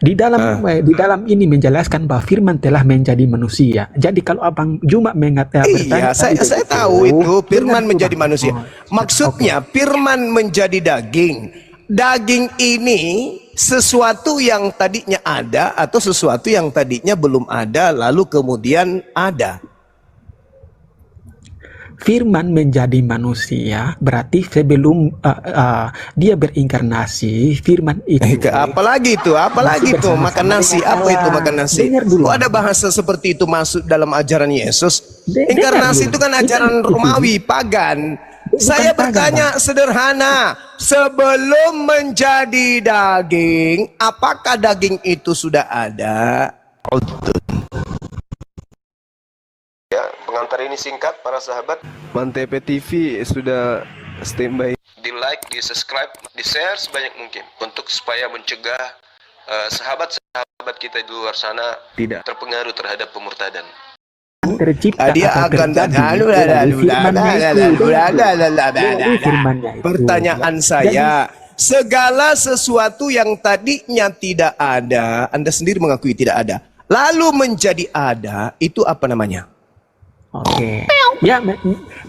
Di dalam ini menjelaskan bahwa firman telah menjadi manusia. Jadi kalau Abang Juma bertanya, saya tahu itu firman menjadi manusia. Maksudnya firman menjadi daging. Daging ini sesuatu yang tadinya ada atau sesuatu yang tadinya belum ada lalu kemudian ada. Firman menjadi manusia berarti sebelum dia berinkarnasi, firman itu. Apalagi itu makan nasi. Apa itu makan nasi? Kok ada bahasa seperti itu masuk dalam ajaran Yesus? Inkarnasi itu kan ajaran Romawi, pagan. Saya bertanya sederhana, sebelum menjadi daging, apakah daging itu sudah ada? Ya, pengantar ini singkat para sahabat. Mantep TV sudah standby. Di like, di subscribe, di share sebanyak mungkin untuk supaya mencegah sahabat-sahabat kita di luar sana tidak terpengaruh terhadap pemurtadan. Dia akan pertanyaan saya, segala sesuatu yang tadinya tidak ada, Anda sendiri mengakui tidak ada, lalu menjadi ada, itu apa namanya? Oke, ya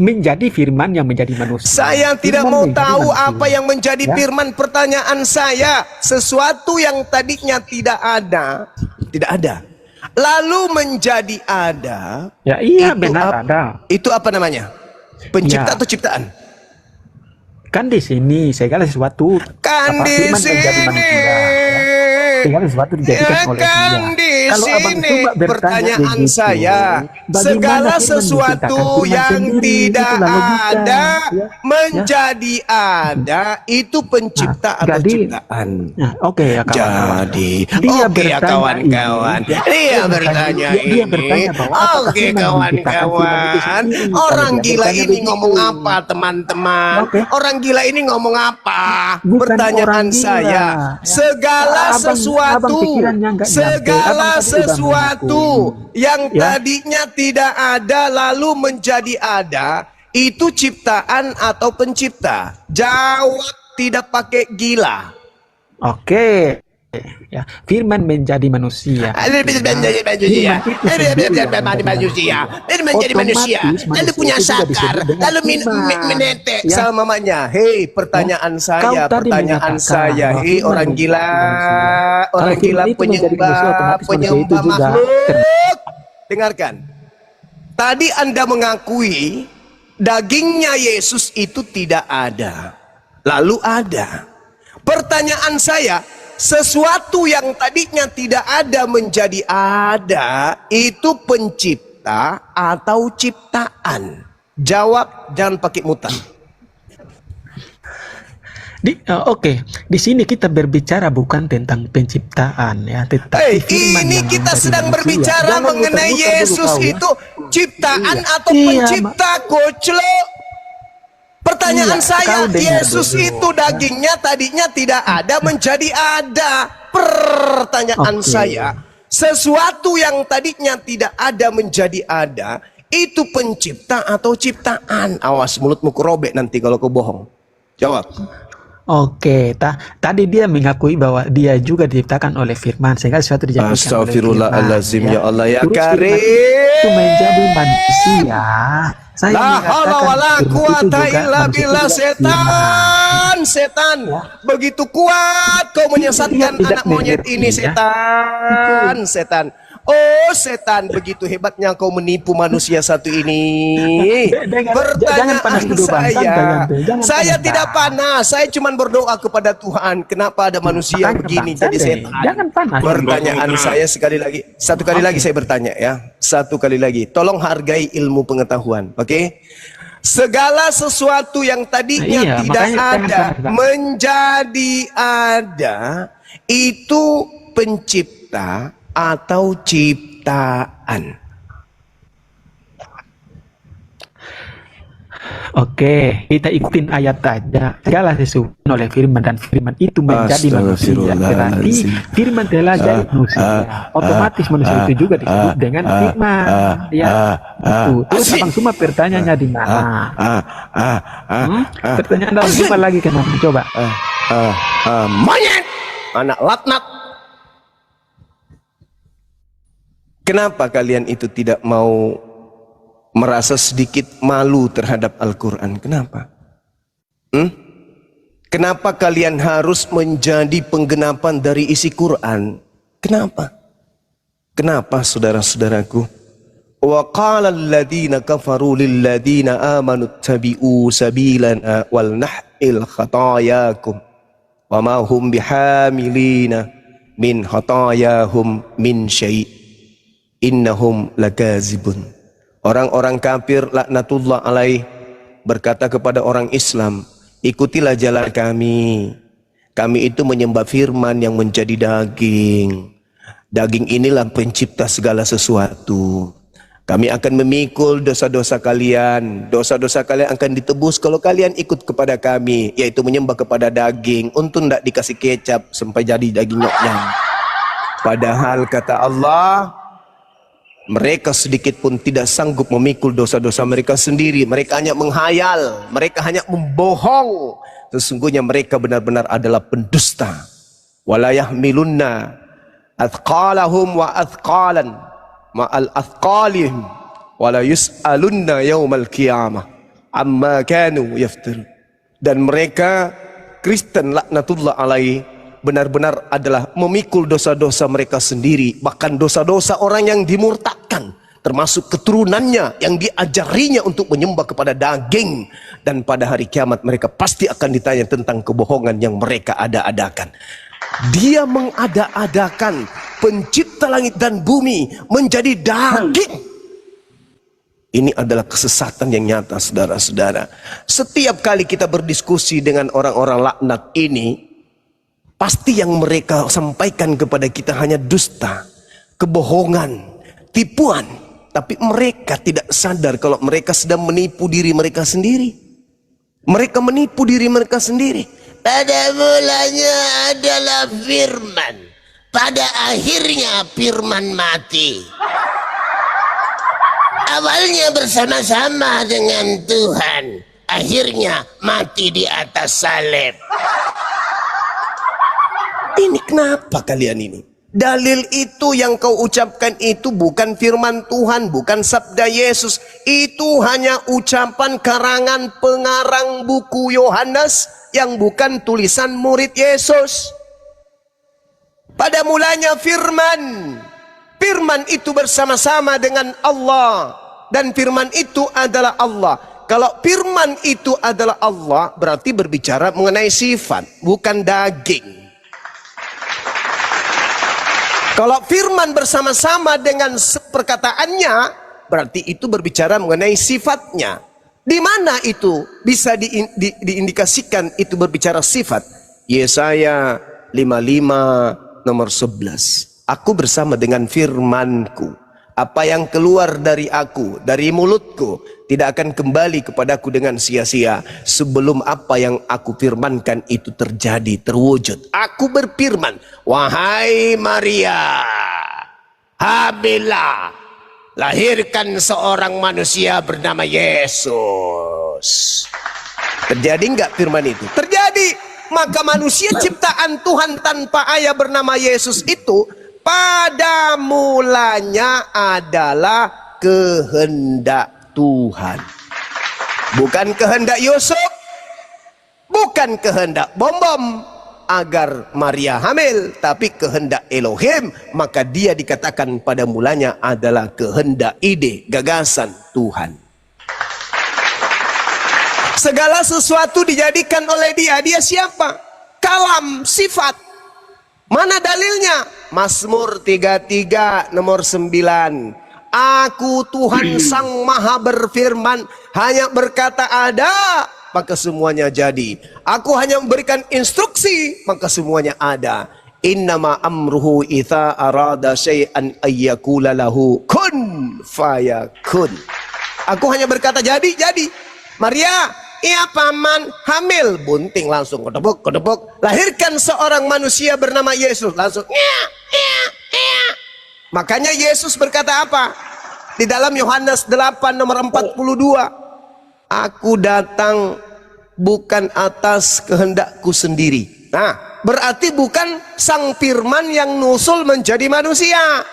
menjadi firman yang menjadi manusia. Saya tidak mau tahu apa yang menjadi firman. Pertanyaan saya, sesuatu yang tadinya tidak ada, lalu menjadi ada. Ya iya, benar ada. Itu apa namanya? Pencipta atau ciptaan? Kan di sini segala sesuatu. Kan di sini. Segala sesuatu dijadikan oleh dia. Kalau Abang coba pertanyaan saya, segala sesuatu yang tidak ada menjadi ada, itu pencipta atau ciptaan? Oke ya kawan-kawan. Oke ya kawan-kawan. Dia bertanya ini. Oke kawan-kawan. Orang gila ini ngomong apa teman-teman? Orang gila ini ngomong apa? Pertanyaan saya, segala sesuatu yang tadinya tidak ada lalu menjadi ada, itu ciptaan atau pencipta? Jawab tidak pakai gila. Oke. Ya, firman menjadi manusia. Menjadi manusia. Lalu punya sakar, lalu menetek sama mamanya. Hei, pertanyaan saya, hei orang gila, penyembah makhluk. Dengarkan. Tadi Anda mengakui dagingnya Yesus itu tidak ada, lalu ada. Pertanyaan saya, sesuatu yang tadinya tidak ada menjadi ada, itu pencipta atau ciptaan? Jawab, jangan pakai mutan. Oke, di sini kita berbicara bukan tentang penciptaan ya, tetapi ini kita sedang berbicara mengenai Yesus itu ciptaan atau pencipta, koclo. Pertanyaan saya, Yesus itu dagingnya tadinya tidak ada menjadi ada. Pertanyaan saya, sesuatu yang tadinya tidak ada menjadi ada, itu pencipta atau ciptaan? Awas mulutmu kerobek nanti kalau kau bohong. Jawab. Oke, tadi dia mengakui bahwa dia juga diciptakan oleh firman sehingga sesuatu dijadikan. Astagfirullahaladzim, ya Allah ya Karim. Itu menjadi manusia. Saya setan begitu kuat kau menyesatkan anak monyet ini, setan. Oh setan, begitu hebatnya kau menipu manusia satu ini. Pertanyaan saya tidak panas, saya cuma berdoa kepada Tuhan, kenapa ada manusia begini jadi setan. Jangan panas. Pertanyaan saya sekali lagi, satu kali lagi saya bertanya ya, satu kali lagi, tolong hargai ilmu pengetahuan, oke? Segala sesuatu yang tadinya tidak ada menjadi ada, itu pencipta atau ciptaan? Oke, kita ikutin ayat aja. Segala sesuatu oleh firman dan firman itu menjadi manusia. Berarti firman telah jadi manusia. Otomatis manusia itu juga disebut dengan firman. Ya, itu. Terus Abang Suma pertanyaannya di mana? Pertanyaan Abang Suma lagi kenapa? Coba. Monyet, anak laknat. Kenapa kalian itu tidak mau merasa sedikit malu terhadap Al-Quran? Kenapa? Kenapa kalian harus menjadi penggenapan dari isi Quran? Kenapa? Kenapa saudara-saudaraku? Wa qala alladhina kafaru lilladhina amanu ittabi'u sabilana wal nahil khatayakum wa ma hum bihamilina min khatayahum min syai' innahum lakazibun. Orang-orang kafir laknatullah alaih berkata kepada orang Islam, ikutilah jalan kami. Kami itu menyembah firman yang menjadi daging. Daging inilah pencipta segala sesuatu. Kami akan memikul dosa-dosa kalian. Dosa-dosa kalian akan ditebus kalau kalian ikut kepada kami, yaitu menyembah kepada daging. Untung tidak dikasih kecap sampai jadi daging nyok-nyang. Padahal kata Allah, mereka sedikit pun tidak sanggup memikul dosa-dosa mereka sendiri. Mereka hanya menghayal, mereka hanya membohong. Sesungguhnya mereka benar-benar adalah pendusta. Wala yahmilunna athqalahum wa athqalan ma'al athqalihim wala yus'alunna yaumal qiyamah amma kanu yaftarun. Dan mereka Kristen laknatullah alaih benar-benar adalah memikul dosa-dosa mereka sendiri, bahkan dosa-dosa orang yang dimurtadkan, termasuk keturunannya yang diajarinya untuk menyembah kepada daging. Dan pada hari kiamat mereka pasti akan ditanya tentang kebohongan yang mereka ada-adakan. Dia mengada-adakan pencipta langit dan bumi menjadi daging. Ini adalah kesesatan yang nyata, saudara-saudara. Setiap kali kita berdiskusi dengan orang-orang laknat ini, pasti yang mereka sampaikan kepada kita hanya dusta, kebohongan, tipuan. Tapi mereka tidak sadar kalau mereka sedang menipu diri mereka sendiri. Mereka menipu diri mereka sendiri. Pada mulanya adalah firman, pada akhirnya firman mati. Awalnya bersama-sama dengan Tuhan, akhirnya mati di atas salib. Ini kenapa kalian ini? Dalil itu yang kau ucapkan itu bukan firman Tuhan, bukan sabda Yesus. Itu hanya ucapan karangan pengarang buku Yohanes yang bukan tulisan murid Yesus. Pada mulanya firman. Firman itu bersama-sama dengan Allah. Dan firman itu adalah Allah. Kalau firman itu adalah Allah, berarti berbicara mengenai sifat, bukan daging. Kalau firman bersama-sama dengan perkataannya, berarti itu berbicara mengenai sifatnya. Di mana itu bisa diindikasikan itu berbicara sifat? Yesaya 55 nomor 11. Aku bersama dengan firmanku. Apa yang keluar dari aku, dari mulutku, tidak akan kembali kepadaku dengan sia-sia sebelum apa yang aku firmankan itu terjadi, terwujud. Aku berfirman, wahai Maria, hamillah, lahirkan seorang manusia bernama Yesus. Terjadi enggak firman itu? Terjadi. Maka manusia ciptaan Tuhan tanpa ayah bernama Yesus itu pada mulanya adalah kehendak Tuhan. Bukan kehendak Yusuf, bukan kehendak bom-bom agar Maria hamil, tapi kehendak Elohim. Maka dia dikatakan pada mulanya adalah kehendak, ide, gagasan Tuhan. Segala sesuatu dijadikan oleh dia. Dia siapa? Kalam, sifat. Mana dalilnya? Mazmur 33 nomor 9. Aku Tuhan Sang Maha berfirman, hanya berkata ada, maka semuanya jadi. Aku hanya memberikan instruksi, maka semuanya ada. Innama amruhu idza arada syai'an ayyakula lahu kun fayakun. Aku hanya berkata jadi. Maria, iya paman, hamil, bunting langsung kedebuk. Lahirkan seorang manusia bernama Yesus, langsung iya. Makanya Yesus berkata apa? Di dalam Yohanes 8 nomor 42. Aku datang bukan atas kehendakku sendiri. Nah, berarti bukan sang firman yang nusul menjadi manusia.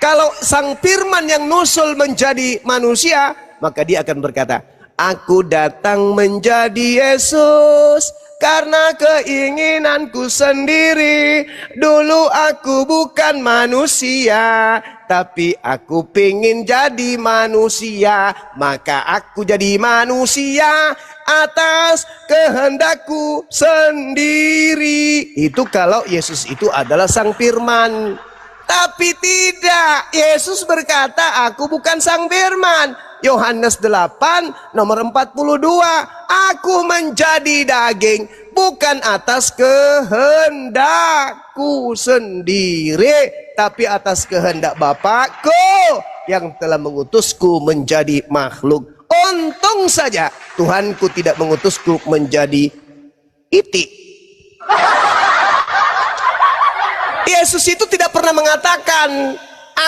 Kalau sang firman yang nusul menjadi manusia, maka dia akan berkata, aku datang menjadi Yesus karena keinginanku sendiri. Dulu aku bukan manusia, tapi aku pengen jadi manusia. Maka aku jadi manusia atas kehendakku sendiri. Itu kalau Yesus itu adalah sang firman. Tapi tidak, Yesus berkata, aku bukan sang firman. Yohanes 8 nomor 42, aku menjadi daging bukan atas kehendakku sendiri, tapi atas kehendak Bapakku yang telah mengutusku menjadi makhluk. Untung saja Tuhanku tidak mengutusku menjadi itik. Yesus itu tidak pernah mengatakan,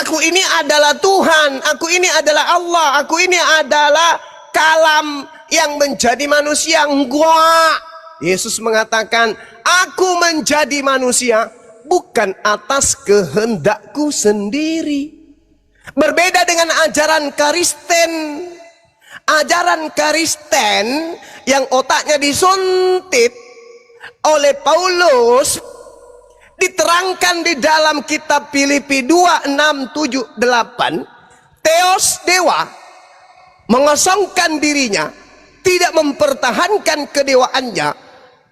aku ini adalah Tuhan, aku ini adalah Allah, aku ini adalah kalam yang menjadi manusia. Enggak. Yesus mengatakan, aku menjadi manusia bukan atas kehendakku sendiri. Berbeda dengan ajaran Kristen. Ajaran Kristen yang otaknya disuntit oleh Paulus, diterangkan di dalam kitab Filipi 2, 6, 7, 8. Theos, dewa, mengosongkan dirinya, tidak mempertahankan kedewaannya,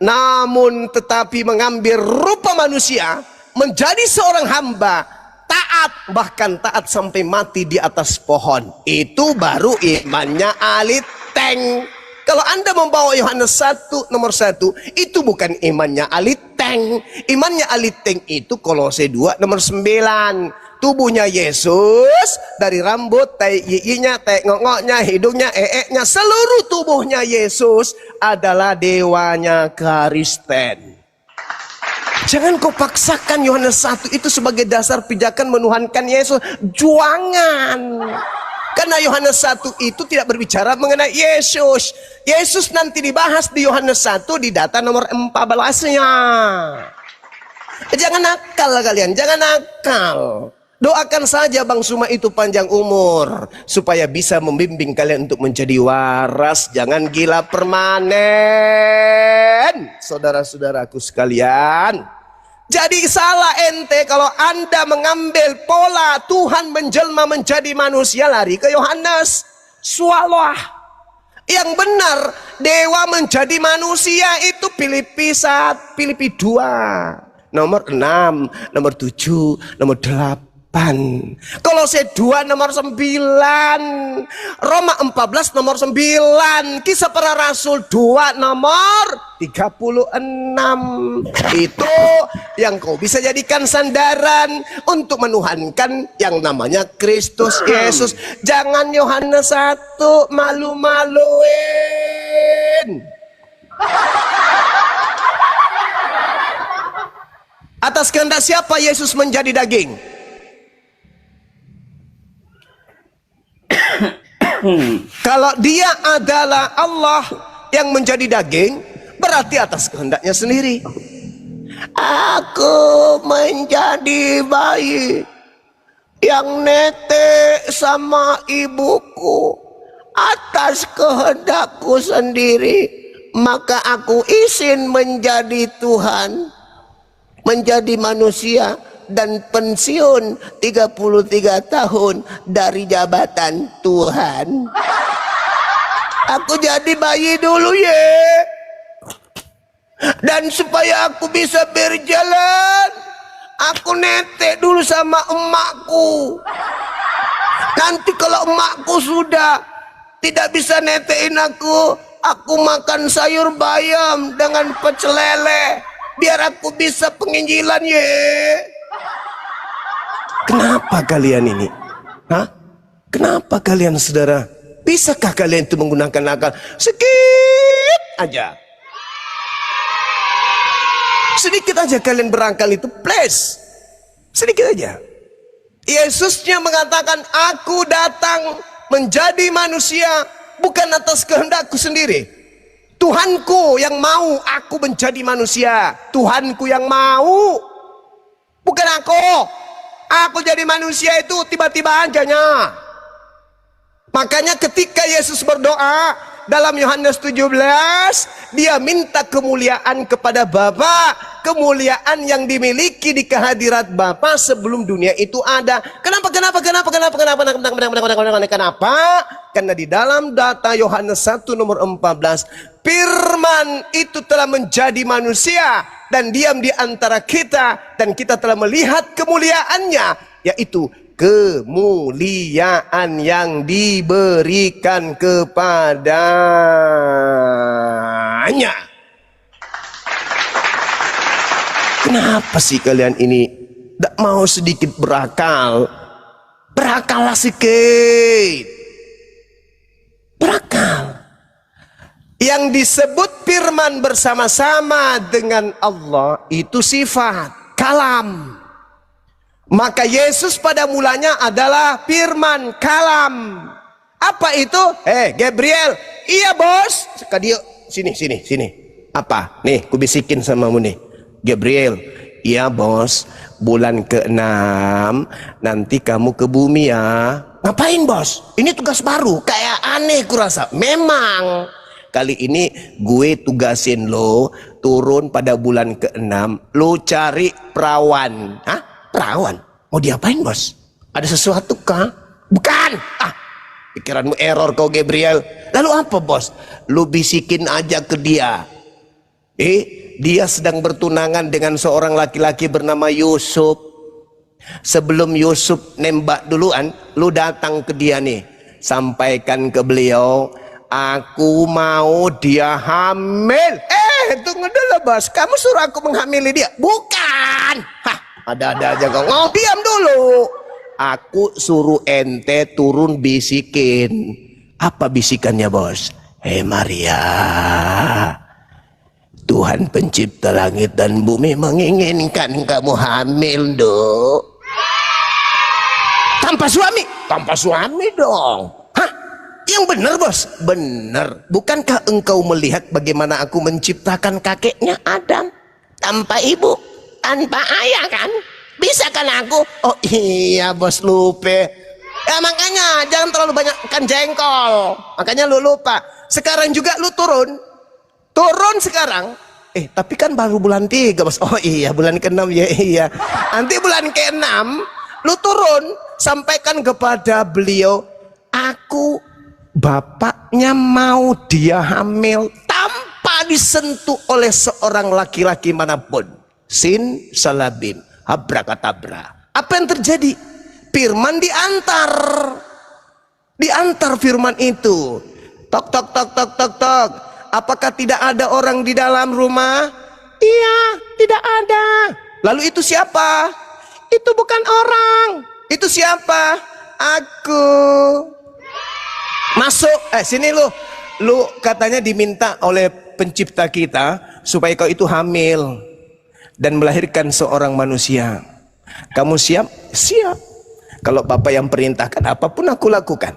namun tetapi mengambil rupa manusia, menjadi seorang hamba, taat, bahkan taat sampai mati di atas pohon. Itu baru imannya aliteng. Kalau Anda membawa Yohanes 1 nomor 1, itu bukan imannya aliteng. Imannya aliteng itu Kolose 2 nomor 9. Tubuhnya Yesus, dari rambut, tai giginya, tai ngoknya, hidungnya, eeknya, seluruh tubuhnya Yesus adalah dewanya Kristen. Jangan kau paksakan Yohanes 1 itu sebagai dasar pijakan menuhankan Yesus. Juangan. Karena Yohanes 1 itu tidak berbicara mengenai Yesus. Yesus nanti dibahas di Yohanes 1 di data nomor 14-nya. Jangan nakal kalian, jangan nakal. Doakan saja Bang Suma itu panjang umur, supaya bisa membimbing kalian untuk menjadi waras. Jangan gila permanen, saudara-saudaraku sekalian. Jadi salah ente kalau Anda mengambil pola Tuhan menjelma menjadi manusia, lari ke Yohanes. Swalloh. Yang benar dewa menjadi manusia itu Filipi 1, Filipi 2 nomor 6, nomor 7, nomor 8. Kolose 2 nomor 9, Roma 14 nomor 9, Kisah Para Rasul 2 nomor 36. Itu yang kau bisa jadikan sandaran untuk menuhankan yang namanya Kristus Yesus. Jangan Yohanes 1 malu-maluin. Atas kehendak siapa Yesus menjadi daging? Kalau dia adalah Allah yang menjadi daging, berarti atas kehendaknya sendiri. Aku menjadi bayi yang netek sama ibuku atas kehendakku sendiri, maka aku izin menjadi Tuhan, menjadi manusia, dan pensiun 33 tahun dari jabatan Tuhan. Aku jadi bayi dulu ya. Dan supaya aku bisa berjalan, aku netek dulu sama emakku. Nanti kalau emakku sudah tidak bisa netein aku makan sayur bayam dengan pecel lele, biar aku bisa penginjilan ya. Kenapa kalian ini? Hah? Kenapa kalian saudara? Bisakah kalian itu menggunakan akal? Sedikit aja. Sedikit aja kalian berangkal itu, please. Sedikit aja. Yesusnya mengatakan, aku datang menjadi manusia bukan atas kehendakku sendiri. Tuhanku yang mau aku menjadi manusia. Tuhanku yang mau. Bukan aku. Aku jadi manusia itu tiba-tiba ajanya. Makanya ketika Yesus berdoa dalam Yohanes 17, dia minta kemuliaan kepada Bapa, kemuliaan yang dimiliki di kehadirat Bapa sebelum dunia itu ada. Kenapa? Karena di dalam data Yohanes 1 nomor 14, Firman itu telah menjadi manusia dan diam di antara kita, dan kita telah melihat kemuliaannya, yaitu kemuliaan yang diberikan kepadanya. Kenapa sih kalian ini tidak mau sedikit berakal? Berakallah sedikit. Berakal. Yang disebut firman bersama-sama dengan Allah itu sifat kalam. Maka Yesus pada mulanya adalah firman kalam. Apa itu? Gabriel. Iya bos. Dia sini. Apa? Nih, ku bisikin samamu nih. Gabriel. Iya bos. Bulan ke-6 nanti kamu ke bumi ya. Ngapain bos? Ini tugas baru. Kayak aneh kurasa. Memang kali ini gue tugasin lo turun pada bulan ke-6. Lo cari perawan. Hah? Perawan? Mau diapain bos? Ada sesuatu kah? Bukan. Pikiranmu error kau Gabriel. Lalu apa bos? Lu bisikin aja ke dia. Dia sedang bertunangan dengan seorang laki-laki bernama Yusuf. Sebelum Yusuf nembak duluan, lu datang ke dia nih. Sampaikan ke beliau, aku mau dia hamil. Tunggu dulu bos. Kamu suruh aku menghamili dia? Bukan. Ada-ada aja kau. Diam dulu. Aku suruh ente turun bisikin. Apa bisikannya bos? Maria, Tuhan pencipta langit dan bumi menginginkan kamu hamil dong. Tanpa suami? Tanpa suami dong. Yang benar bos? Benar. Bukankah engkau melihat bagaimana aku menciptakan kakeknya Adam? Tanpa ibu, tanpa ayah kan? Bisa kan aku? Oh iya bos, lupa. Ya makanya jangan terlalu banyak kan jengkol. Makanya lu lupa. Sekarang juga lu turun sekarang. Tapi kan baru bulan 3 bos. Oh iya bulan ke-6 ya iya. Nanti bulan ke-6 lu turun, sampaikan kepada beliau, aku bapaknya mau dia hamil tanpa disentuh oleh seorang laki-laki manapun. Sin salabim, abrakadabra. Apa yang terjadi? Firman diantar firman itu. Tok tok tok tok tok tok. Apakah tidak ada orang di dalam rumah? Iya, tidak ada. Lalu itu siapa? Itu bukan orang. Itu siapa? Aku. Masuk. Sini lu. Lu katanya diminta oleh pencipta kita supaya kau itu hamil dan melahirkan seorang manusia. Kamu siap? Siap. Kalau Bapak yang perintahkan, apapun aku lakukan.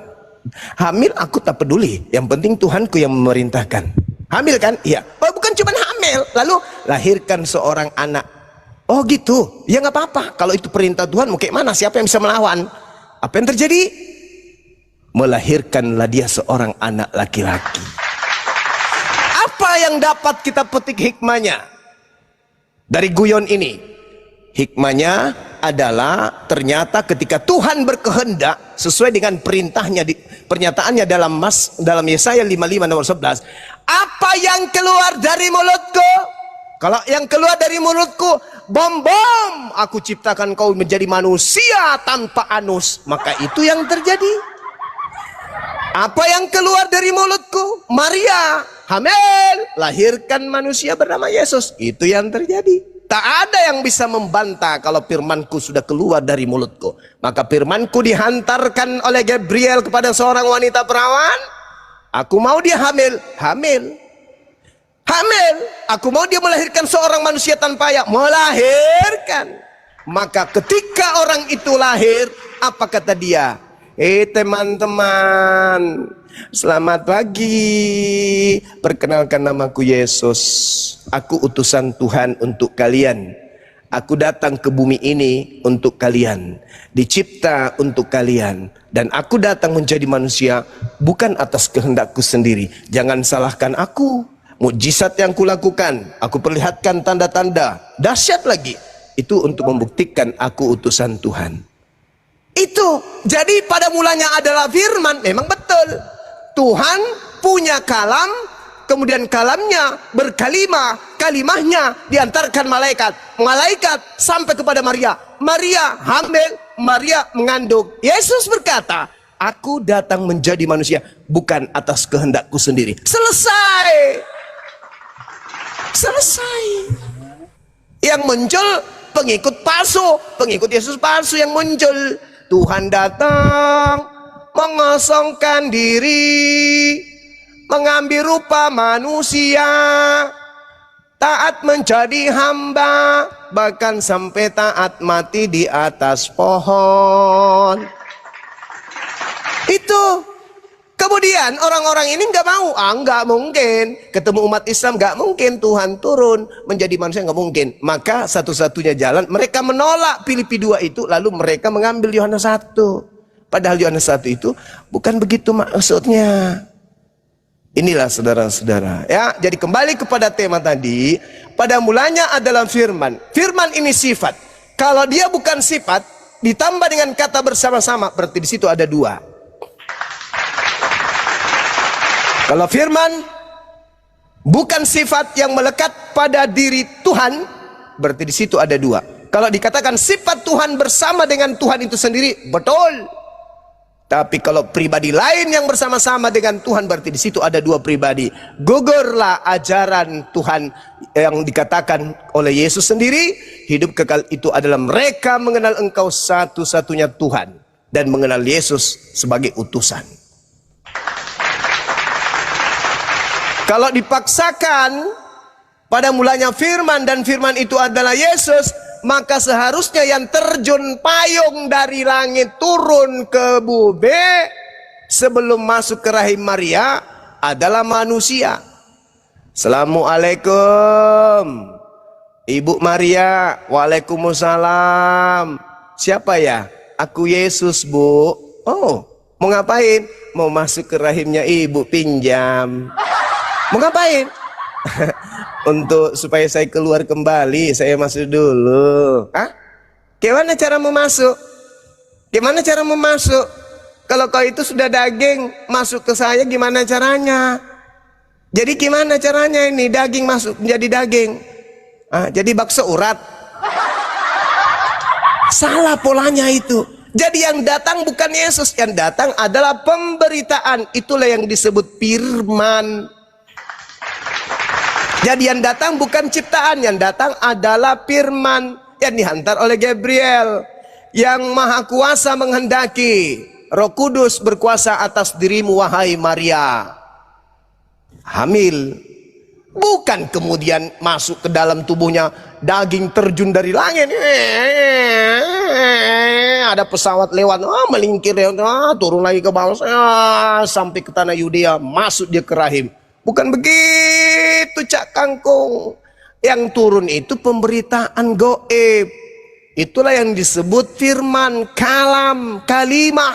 Hamil aku tak peduli. Yang penting Tuhanku yang memerintahkan. Hamil kan? Iya. Oh bukan cuma hamil, lalu lahirkan seorang anak. Oh gitu. Ya nggak apa-apa. Kalau itu perintah Tuhan, mau kayak mana? Siapa yang bisa melawan? Apa yang terjadi? Melahirkanlah dia seorang anak laki-laki. Apa yang dapat kita petik hikmahnya dari guyon ini? Hikmahnya adalah ternyata ketika Tuhan berkehendak sesuai dengan perintahnya, pernyataannya dalam Yesaya 55 nomor 11, apa yang keluar dari mulutku? Kalau yang keluar dari mulutku, bom, aku ciptakan kau menjadi manusia tanpa anus, maka itu yang terjadi. Apa yang keluar dari mulutku? Maria hamil, lahirkan manusia bernama Yesus. Itu yang terjadi. Tak ada yang bisa membantah kalau firmanku sudah keluar dari mulutku. Maka firmanku dihantarkan oleh Gabriel kepada seorang wanita perawan. Aku mau dia hamil. Aku mau dia melahirkan seorang manusia tanpa ayah. Melahirkan. Maka ketika orang itu lahir, apa kata dia? Teman-teman, selamat pagi. Perkenalkan, namaku Yesus. Aku utusan Tuhan untuk kalian. Aku datang ke bumi ini untuk kalian, dicipta untuk kalian, dan aku datang menjadi manusia bukan atas kehendakku sendiri. Jangan salahkan aku. Mukjizat yang kulakukan, aku perlihatkan tanda-tanda dahsyat lagi, itu untuk membuktikan aku utusan Tuhan. Itu jadi pada mulanya adalah firman. Memang betul, Tuhan punya kalam, kemudian kalamnya berkalimah, kalimahnya diantarkan malaikat, malaikat sampai kepada Maria, Maria hamil, Maria mengandung. Yesus berkata, aku datang menjadi manusia bukan atas kehendakku sendiri. Selesai. Selesai. Yang muncul pengikut palsu, pengikut Yesus palsu yang muncul. Tuhan datang mengosongkan diri, mengambil rupa manusia, taat menjadi hamba, bahkan sampai taat mati di atas pohon. Itu. Kemudian orang-orang ini nggak mau, nggak mungkin. Ketemu umat Islam nggak mungkin Tuhan turun menjadi manusia, nggak mungkin. Maka satu-satunya jalan mereka menolak Filipi 2 itu, lalu mereka mengambil Yohanes 1. Padahal Yohanes 1 itu bukan begitu maksudnya. Inilah saudara-saudara ya. Jadi kembali kepada tema tadi, pada mulanya adalah firman. Firman ini sifat. Kalau dia bukan sifat ditambah dengan kata bersama-sama, berarti di situ ada dua. Kalau firman bukan sifat yang melekat pada diri Tuhan, berarti di situ ada dua. Kalau dikatakan sifat Tuhan bersama dengan Tuhan itu sendiri, betul. Tapi kalau pribadi lain yang bersama-sama dengan Tuhan, berarti di situ ada dua pribadi. Gugurlah ajaran Tuhan yang dikatakan oleh Yesus sendiri. Hidup kekal itu adalah mereka mengenal Engkau satu-satunya Tuhan dan mengenal Yesus sebagai utusan. Kalau dipaksakan pada mulanya firman dan firman itu adalah Yesus, maka seharusnya yang terjun payung dari langit turun ke bumi sebelum masuk ke rahim Maria adalah manusia. Assalamualaikum Ibu Maria. Waalaikumsalam. Siapa ya? Aku Yesus, Bu. Oh, mau ngapain? Mau masuk ke rahimnya Ibu, pinjam. Mau ngapain? Untuk supaya saya keluar kembali, saya masuk dulu. Hah? Gimana cara mau masuk? Gimana cara mau masuk? Kalau kau itu sudah daging masuk ke saya, gimana caranya? Jadi gimana caranya ini daging masuk menjadi daging? Jadi bakso urat. Salah polanya itu. Jadi yang datang bukan Yesus, yang datang adalah pemberitaan. Itulah yang disebut firman. Jadi yang datang bukan ciptaan, yang datang adalah firman yang dihantar oleh Gabriel. Yang maha kuasa menghendaki, Roh Kudus berkuasa atas dirimu wahai Maria. Hamil. Bukan kemudian masuk ke dalam tubuhnya daging terjun dari langit. Ada pesawat lewat, melingkir, turun lagi ke bawah, sampai ke tanah Yudea, masuk dia ke rahim. Bukan begitu, Cak Kangkung. Yang turun itu pemberitaan goib. Itulah yang disebut firman, kalam, kalimah.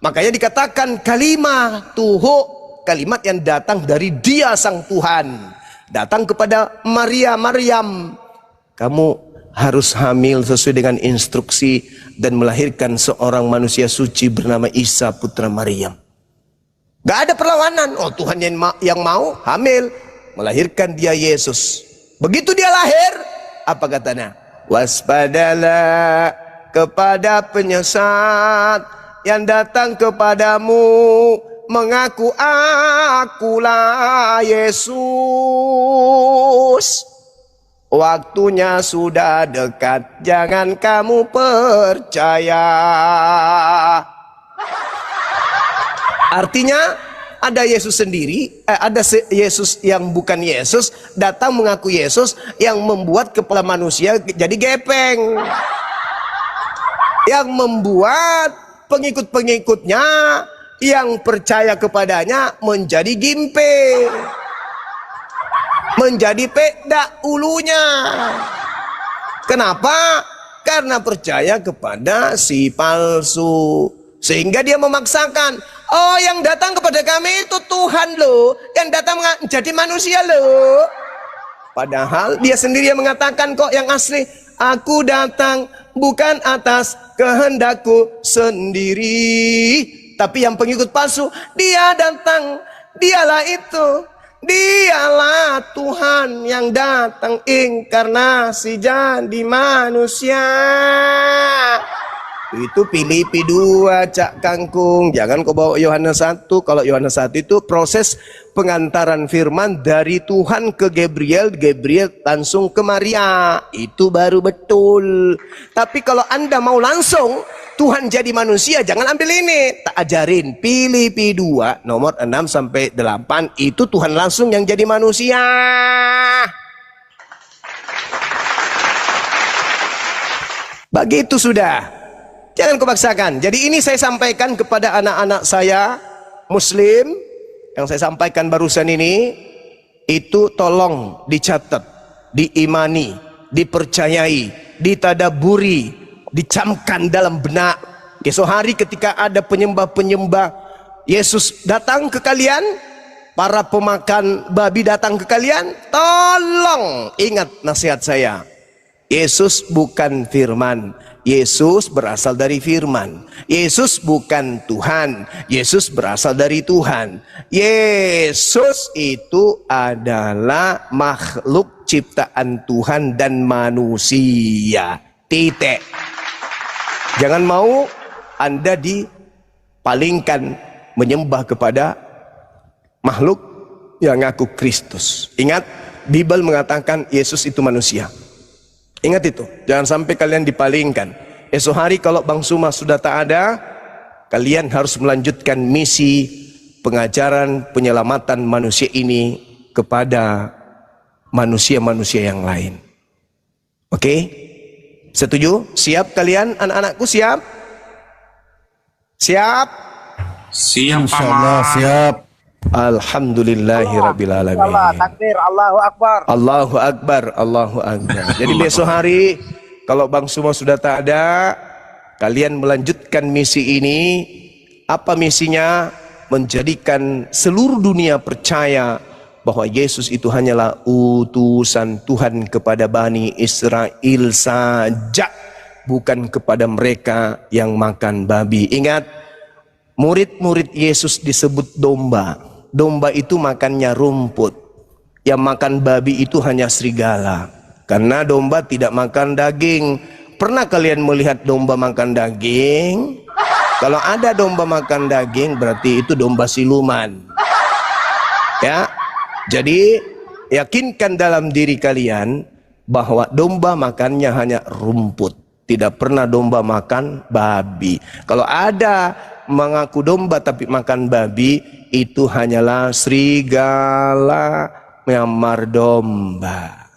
Makanya dikatakan kalimah, tuhu, kalimat yang datang dari Dia sang Tuhan. Datang kepada Maria, Maryam. Kamu harus hamil sesuai dengan instruksi dan melahirkan seorang manusia suci bernama Isa putra Maryam. Gak ada perlawanan. Oh, Tuhan yang mau hamil, melahirkan dia Yesus. Begitu dia lahir, apa katanya? Waspadalah kepada penyesat yang datang kepadamu, mengaku akulah Yesus. Waktunya sudah dekat, jangan kamu percaya. Artinya ada Yesus sendiri, ada Yesus yang bukan Yesus datang mengaku Yesus yang membuat kepala manusia jadi gepeng, yang membuat pengikut-pengikutnya yang percaya kepadanya menjadi gimpe, menjadi peda ulunya. Kenapa? Karena percaya kepada si palsu. Sehingga dia memaksakan, oh yang datang kepada kami itu Tuhan loh, yang datang menjadi manusia loh. Padahal dia sendiri yang mengatakan kok yang asli, aku datang bukan atas kehendakku sendiri. Tapi yang pengikut palsu, dia datang, dialah itu. Dialah Tuhan yang datang inkarnasi jadi manusia. Itu Filipi 2 Cak Kangkung. Jangan kau bawa Yohanes 1. Kalau Yohanes 1 itu proses pengantaran firman dari Tuhan ke Gabriel, Gabriel langsung ke Maria. Itu baru betul. Tapi kalau Anda mau langsung Tuhan jadi manusia, jangan ambil ini. Tak ajarin Filipi 2 nomor 6 sampai 8 itu Tuhan langsung yang jadi manusia. Begitu sudah. Jangan kau paksakan. Jadi ini saya sampaikan kepada anak-anak saya Muslim yang saya sampaikan barusan ini, itu tolong dicatat, diimani, dipercayai, ditadaburi, dicamkan dalam benak. Esok hari ketika ada penyembah-penyembah Yesus datang ke kalian, para pemakan babi datang ke kalian, tolong ingat nasihat saya. Yesus bukan firman. Yesus berasal dari firman. Yesus bukan Tuhan. Yesus berasal dari Tuhan. Yesus itu adalah makhluk ciptaan Tuhan dan manusia. Titik. Jangan mau Anda dipalingkan menyembah kepada makhluk yang ngaku Kristus. Ingat, Bible mengatakan Yesus itu manusia. Ingat itu, jangan sampai kalian dipalingkan. Esok hari kalau Bang Suma sudah tak ada, kalian harus melanjutkan misi pengajaran penyelamatan manusia ini kepada manusia-manusia yang lain. Oke? Setuju? Siap kalian anak-anakku, siap? Siap? Siap, Insyaallah siap. Alhamdulillahirrabbilalamin. Allah, takbir, Allahu Akbar. Allahu Akbar, Allahu Akbar. Jadi besok hari kalau Bang Suma sudah tak ada, kalian melanjutkan misi ini. Apa misinya? Menjadikan seluruh dunia percaya bahwa Yesus itu hanyalah utusan Tuhan kepada Bani Israel saja, bukan kepada mereka yang makan babi. Ingat, murid-murid Yesus disebut domba. Domba itu makannya rumput. Yang makan babi itu hanya serigala. Karena domba tidak makan daging. Pernah kalian melihat domba makan daging? Kalau ada domba makan daging, berarti itu domba siluman. Ya, jadi yakinkan dalam diri kalian bahwa domba makannya hanya rumput. Tidak pernah domba makan babi. Kalau ada mengaku domba tapi makan babi, itu hanyalah serigala menyamar domba.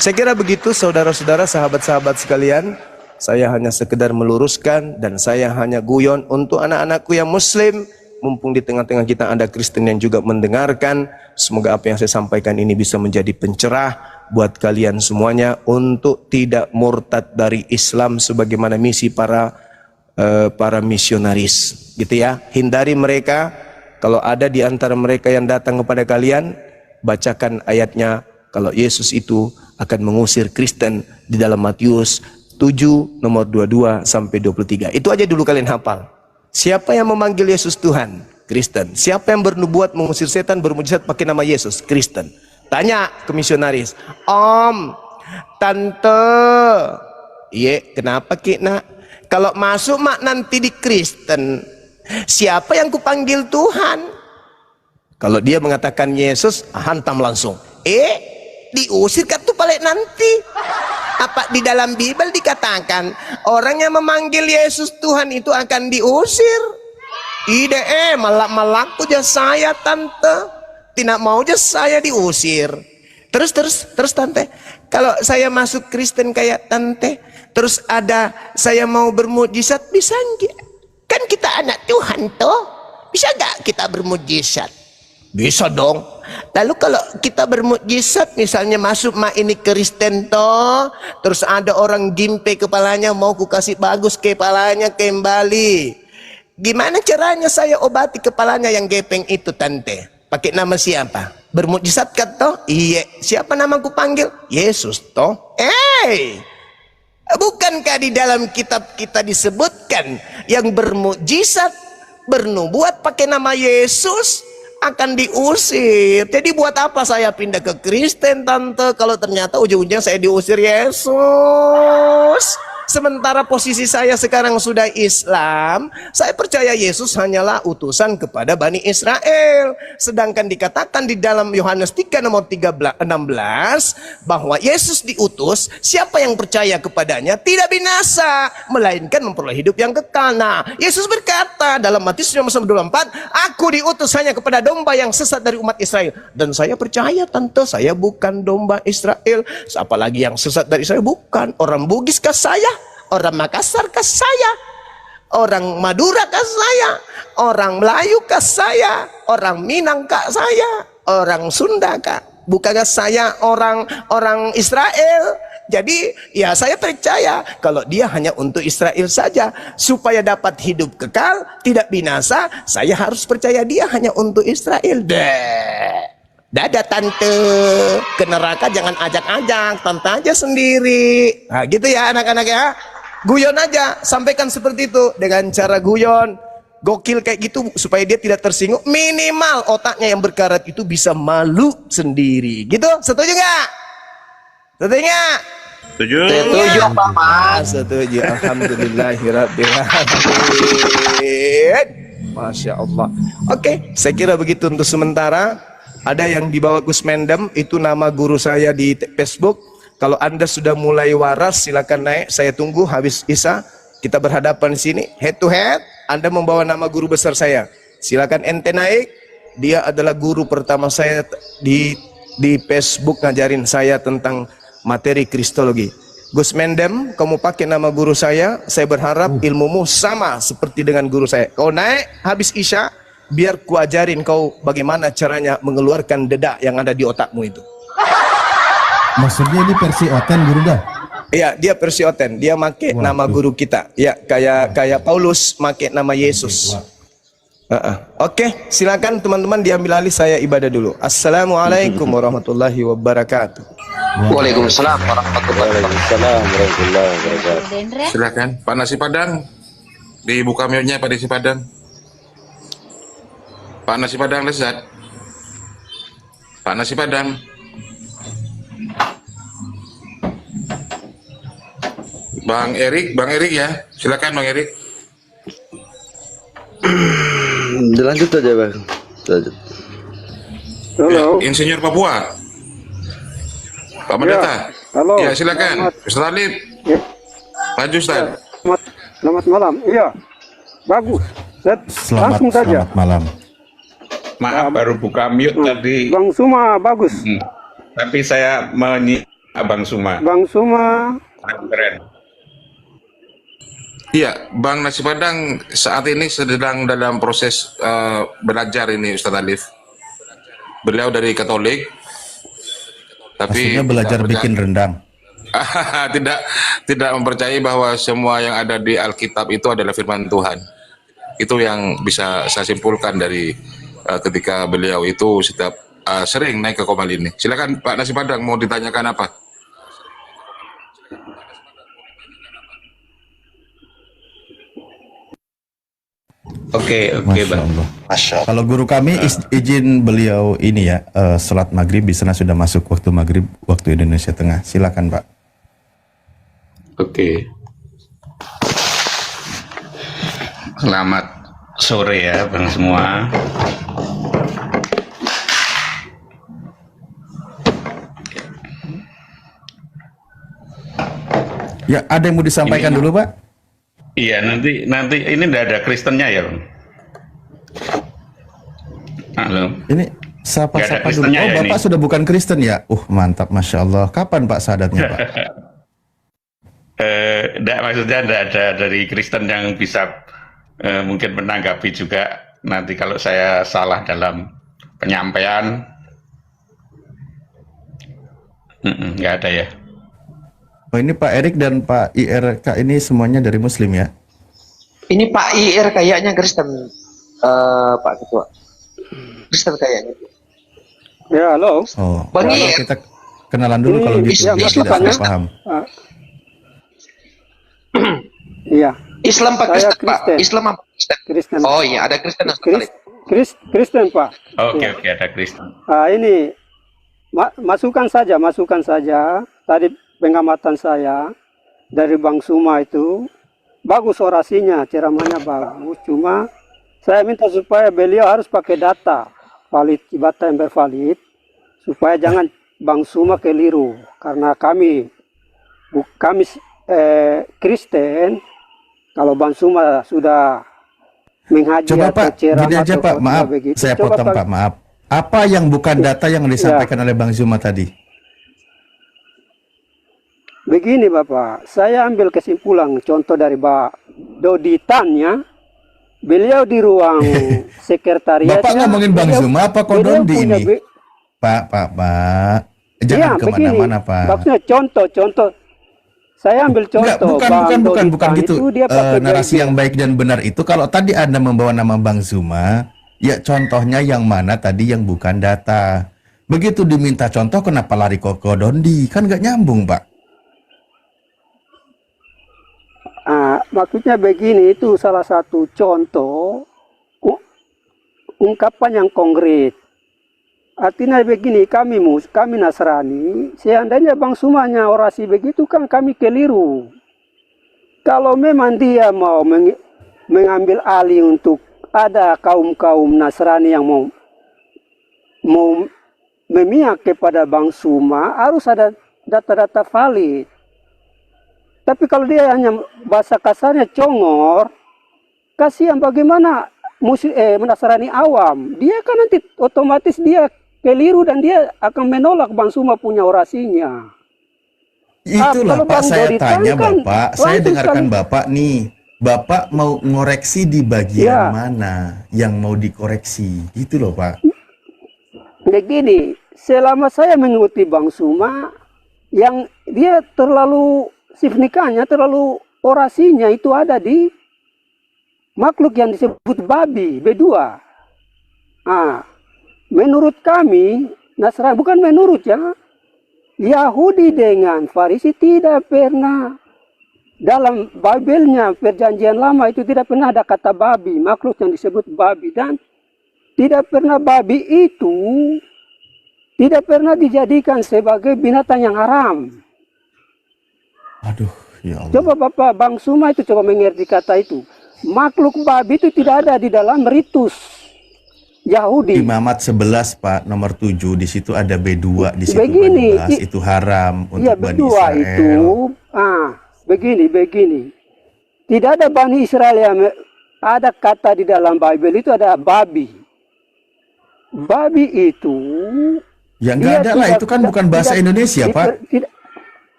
Saya kira begitu saudara-saudara, sahabat-sahabat sekalian. Saya hanya sekedar meluruskan dan saya hanya guyon untuk anak-anakku yang Muslim. Mumpung di tengah-tengah kita ada Kristen yang juga mendengarkan. Semoga apa yang saya sampaikan ini bisa menjadi pencerah buat kalian semuanya untuk tidak murtad dari Islam sebagaimana misi para misionaris, gitu ya. Hindari mereka. Kalau ada di antara mereka yang datang kepada kalian, bacakan ayatnya kalau Yesus itu akan mengusir Kristen di dalam Matius 7 nomor 22 sampai 23. Itu aja dulu kalian hafal. Siapa yang memanggil Yesus Tuhan? Kristen. Siapa yang bernubuat mengusir setan bermujizat pakai nama Yesus? Kristen. Tanya ke misionaris, Om, Tante, iya kenapa Ki nak? Kalau masuk mak nanti di Kristen, siapa yang kupanggil Tuhan? Kalau dia mengatakan Yesus, hantam langsung. Diusir kan tuh balik nanti. Apa di dalam Bible dikatakan orang yang memanggil Yesus Tuhan itu akan diusir? Ide malak-malakku aja saya tante. Tidak mau aja saya diusir. Terus tante, kalau saya masuk Kristen kayak tante, terus ada saya mau bermujizat, bisa enggak? Kan kita anak Tuhan toh, bisa enggak kita bermujizat? Bisa dong. Lalu kalau kita bermukjizat, misalnya masuk mak ini Kristen toh, terus ada orang gimpe kepalanya, mau ku kasih bagus kepalanya kembali. Gimana caranya saya obati kepalanya yang gepeng itu tante? Pakai nama siapa? Bermukjizat kan toh? Iya. Siapa nama ku panggil? Yesus toh. Bukankah di dalam kitab kita disebutkan yang bermukjizat, bernubuat pakai nama Yesus akan diusir. Jadi buat apa saya pindah ke Kristen tante kalau ternyata ujung-ujungnya saya diusir Yesus? Sementara posisi saya sekarang sudah Islam, saya percaya Yesus hanyalah utusan kepada Bani Israel. Sedangkan dikatakan di dalam Yohanes 3 nomor 16 bahwa Yesus diutus, siapa yang percaya kepadanya tidak binasa, melainkan memperoleh hidup yang kekal. Nah, Yesus berkata dalam Matius 24, aku diutus hanya kepada domba yang sesat dari umat Israel. Dan saya percaya tante, saya bukan domba Israel. Apalagi yang sesat dari Israel, bukan. Orang Bugis kah saya? Orang Makassar kah saya? Orang Madura kah saya? Orang Melayu kah saya? Orang Minang kah saya? Orang Sunda kah? Bukankah saya orang Israel? Jadi ya saya percaya kalau dia hanya untuk Israel saja. Supaya dapat hidup kekal, tidak binasa, saya harus percaya dia hanya untuk Israel. Dadah tante, ke neraka jangan ajak-ajak, tante aja sendiri. Nah gitu ya anak-anak ya. Guyon aja, sampaikan seperti itu dengan cara guyon, gokil kayak gitu supaya dia tidak tersinggung. Minimal otaknya yang berkarat itu bisa malu sendiri. Gitu, setuju nggak? Setuju nggak? Setuju. Setuju Pak. Setuju. Alhamdulillahirobbilalamin. Masya Allah. Oke, saya kira begitu untuk sementara. Ada yang dibawa Gus Mendem, itu nama guru saya di Facebook. Kalau Anda sudah mulai waras, silakan naik. Saya tunggu habis Isya. Kita berhadapan di sini, head to head. Anda membawa nama guru besar saya. Silakan ente naik. Dia adalah guru pertama saya di Facebook ngajarin saya tentang materi kristologi. Gus Mendem, kamu pakai nama guru saya berharap ilmumu sama seperti dengan guru saya. Kau naik habis Isya, biar ku ajarin kau bagaimana caranya mengeluarkan dedak yang ada di otakmu itu. Maksudnya ini versi Oten guru dah? Iya, dia versi Oten. Dia make nama guru kita. Ya, kayak Paulus make nama Yesus. Oke, silakan teman-teman diambil alih, saya ibadah dulu. Assalamualaikum warahmatullahi wabarakatuh. Waalaikumsalam warahmatullahi wabarakatuh. Silakan Pak Nasi Padang, dibuka mute-nya Pak Nasi Padang. Pak Nasi Padang Lezat. Pak Nasi Padang. Bang Erik ya. Silakan Bang Erik. Lanjut aja Bang. Lanjut. Halo. Ya, Insinyur Papua. Pak Pendeta. Halo. Ya, silakan. Ustaz Alif. Ya. Maju Ustaz. Selamat malam. Iya. Bagus. Langsung saja. Selamat malam. Maaf baru buka mute tadi. Bang Suma bagus. Tapi saya Bang Suma. Bang Suma. Keren. Iya, Bang Nasi Padang saat ini sedang dalam proses belajar ini Ustaz Alif. Beliau dari Katolik, tapi Maksudnya belajar bikin rendang. tidak mempercayai bahwa semua yang ada di Alkitab itu adalah firman Tuhan. Itu yang bisa saya simpulkan dari ketika beliau itu setiap sering naik ke Komal ini. Silakan Pak Nasi Padang, mau ditanyakan apa? Oke, Bang. Masya Allah. Kalau guru kami izin beliau ini ya, sholat maghrib di sana sudah masuk waktu maghrib waktu Indonesia Tengah. Silakan Pak. Oke. Selamat sore ya Bang semua. Ya, ada yang mau disampaikan dulu Pak? Iya, nanti ini udah ada Kristennya ya Bang. Halo. Ini sapa-sapa dulu. Kristennya Oh, ya Bapak ini. sudah bukan Kristen ya? Mantap, Masya Allah. Kapan Pak sadatnya Pak? Enggak, maksudnya enggak ada dari Kristen yang bisa mungkin menanggapi juga nanti kalau saya salah dalam penyampaian Nggak ada ya. Oh, ini Pak Erik dan Pak IRK ini semuanya dari Muslim ya? Ini Pak IR kayaknya Kristen, Pak Ketua. Kristen kayaknya. Ya, halo. Oh, Bang kalau IR. kita kenalan dulu Ini kalau gitu ya, biar Mas tidak Lukanya. salah paham. Iya, Islam Pak Saya Kristen, Pak. Kristen. Islam apa Kristen? Kristen. Oh iya, ada Kristen dan sekali. Kristen, Pak. Oke, Iya. oke, ada Kristen. Ini masukan saja. Tadi pengamatan saya dari Bang Suma itu bagus orasinya, ceramahnya bagus. Cuma saya minta supaya beliau harus pakai data valid, data yang bervalid, supaya jangan Bang Suma keliru. Karena kami Kristen, kalau Bang Suma sudah menghaji Coba atau Pak, ceramah gini aja atau Pak, khotbah maaf, begitu, saya coba potong Pak, maaf. Apa yang bukan data yang disampaikan oleh Bang Zuma tadi? Begini Bapak, saya ambil kesimpulan contoh dari Pak Dodi Tan ya. Beliau di ruang sekretariatnya. Bapak ngomongin Bang Zuma apa Kodondi ini? Pak. Jangan kemana-mana Pak. Maksudnya contoh. Saya ambil contoh. Bukan gitu. Narasi yang baik dan benar itu kalau tadi Anda membawa nama Bang Zuma, ya contohnya yang mana tadi yang bukan data. Begitu diminta contoh kenapa lari ke Kodondi? Kan nggak nyambung Pak. Maksudnya begini, itu salah satu contoh ungkapan yang konkret. Artinya begini, kami Nasrani, seandainya Bang Sumanya orasi begitu kan kami keliru. Kalau memang dia mau mengambil alih untuk ada kaum-kaum Nasrani yang mau memihak kepada Bang Suma, harus ada data-data valid. Tapi kalau dia hanya bahasa kasarnya congor, kasihan bagaimana Nasrani awam. Dia kan nanti otomatis dia keliru dan dia akan menolak Bang Suma punya orasinya. Itulah Pak, saya tanya kan Bapak, saya dengarkan Bapak nih. Bapak mau ngoreksi di bagian mana yang mau dikoreksi? Gitu loh Pak. Begini, selama saya mengikuti Bang Suma, yang dia terlalu signifikannya, terlalu orasinya itu ada di makhluk yang disebut babi, B2. Menurut kami, Nasrani, bukan menurut ya, Yahudi dengan Farisi tidak pernah, dalam Babelnya, perjanjian lama itu tidak pernah ada kata babi, makhluk yang disebut babi. Dan tidak pernah babi itu, tidak pernah dijadikan sebagai binatang yang haram. Aduh, ya Allah. Coba Bapak Bang Suma itu coba mengerti kata itu. Makhluk babi itu tidak ada di dalam ritus Yahudi. Imamat 11 Pak, nomor 7, di situ ada B2, di situ Begini, B12, itu haram untuk Iya, Bani B2 Israel. itu, begini. Tidak ada Bani Israel yang ada kata di dalam Bible itu ada babi. Babi itu, Ya nggak ada lah, itu kan bukan bahasa Indonesia Pak.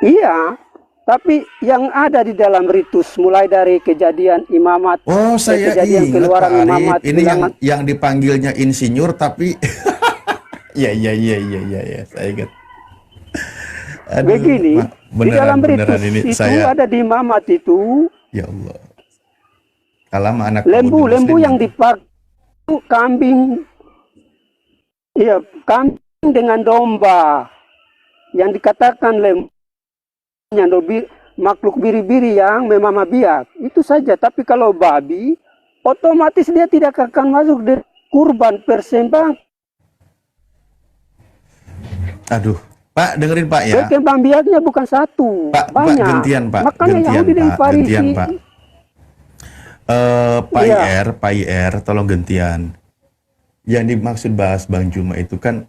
Iya, tapi yang ada di dalam ritus mulai dari kejadian imamat, Oh, saya kejadian ingat keluaran Pak Arif. imamat, Ini yang dipanggilnya insinyur tapi ya, saya ingat. Aduh, begini, di dalam ritus ini itu ada di imamat itu, ya Allah. Kalau sama anak lembu yang dipakai itu kambing, iya, kambing dengan domba, yang dikatakan lembu makhluk biri-biri yang memamah biak, itu saja. Tapi kalau babi, otomatis dia tidak akan masuk di kurban persembahan. Aduh, Pak dengerin Pak ya. Persembahan biaknya bukan satu, Pak, banyak. Pak gantian Pak, Makanya Yahudi dan Farisi. gantian Pak. Pak Iya. IR, tolong gantian. Yang dimaksud bahas Bang Juma itu kan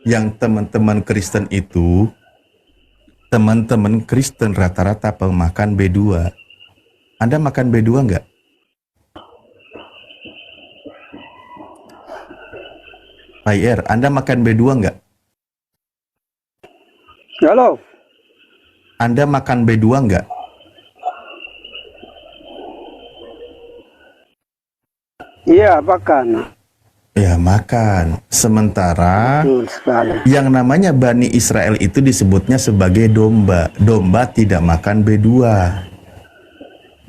yang teman-teman Kristen itu, teman-teman Kristen rata-rata pemakan B2. Anda makan B2 nggak? Pak IR, Anda makan B2 nggak? Halo. Anda makan B2 nggak? Iya, makan. Ya makan. Sementara Betul sekali. yang namanya Bani Israel itu disebutnya sebagai domba. Domba tidak makan B2.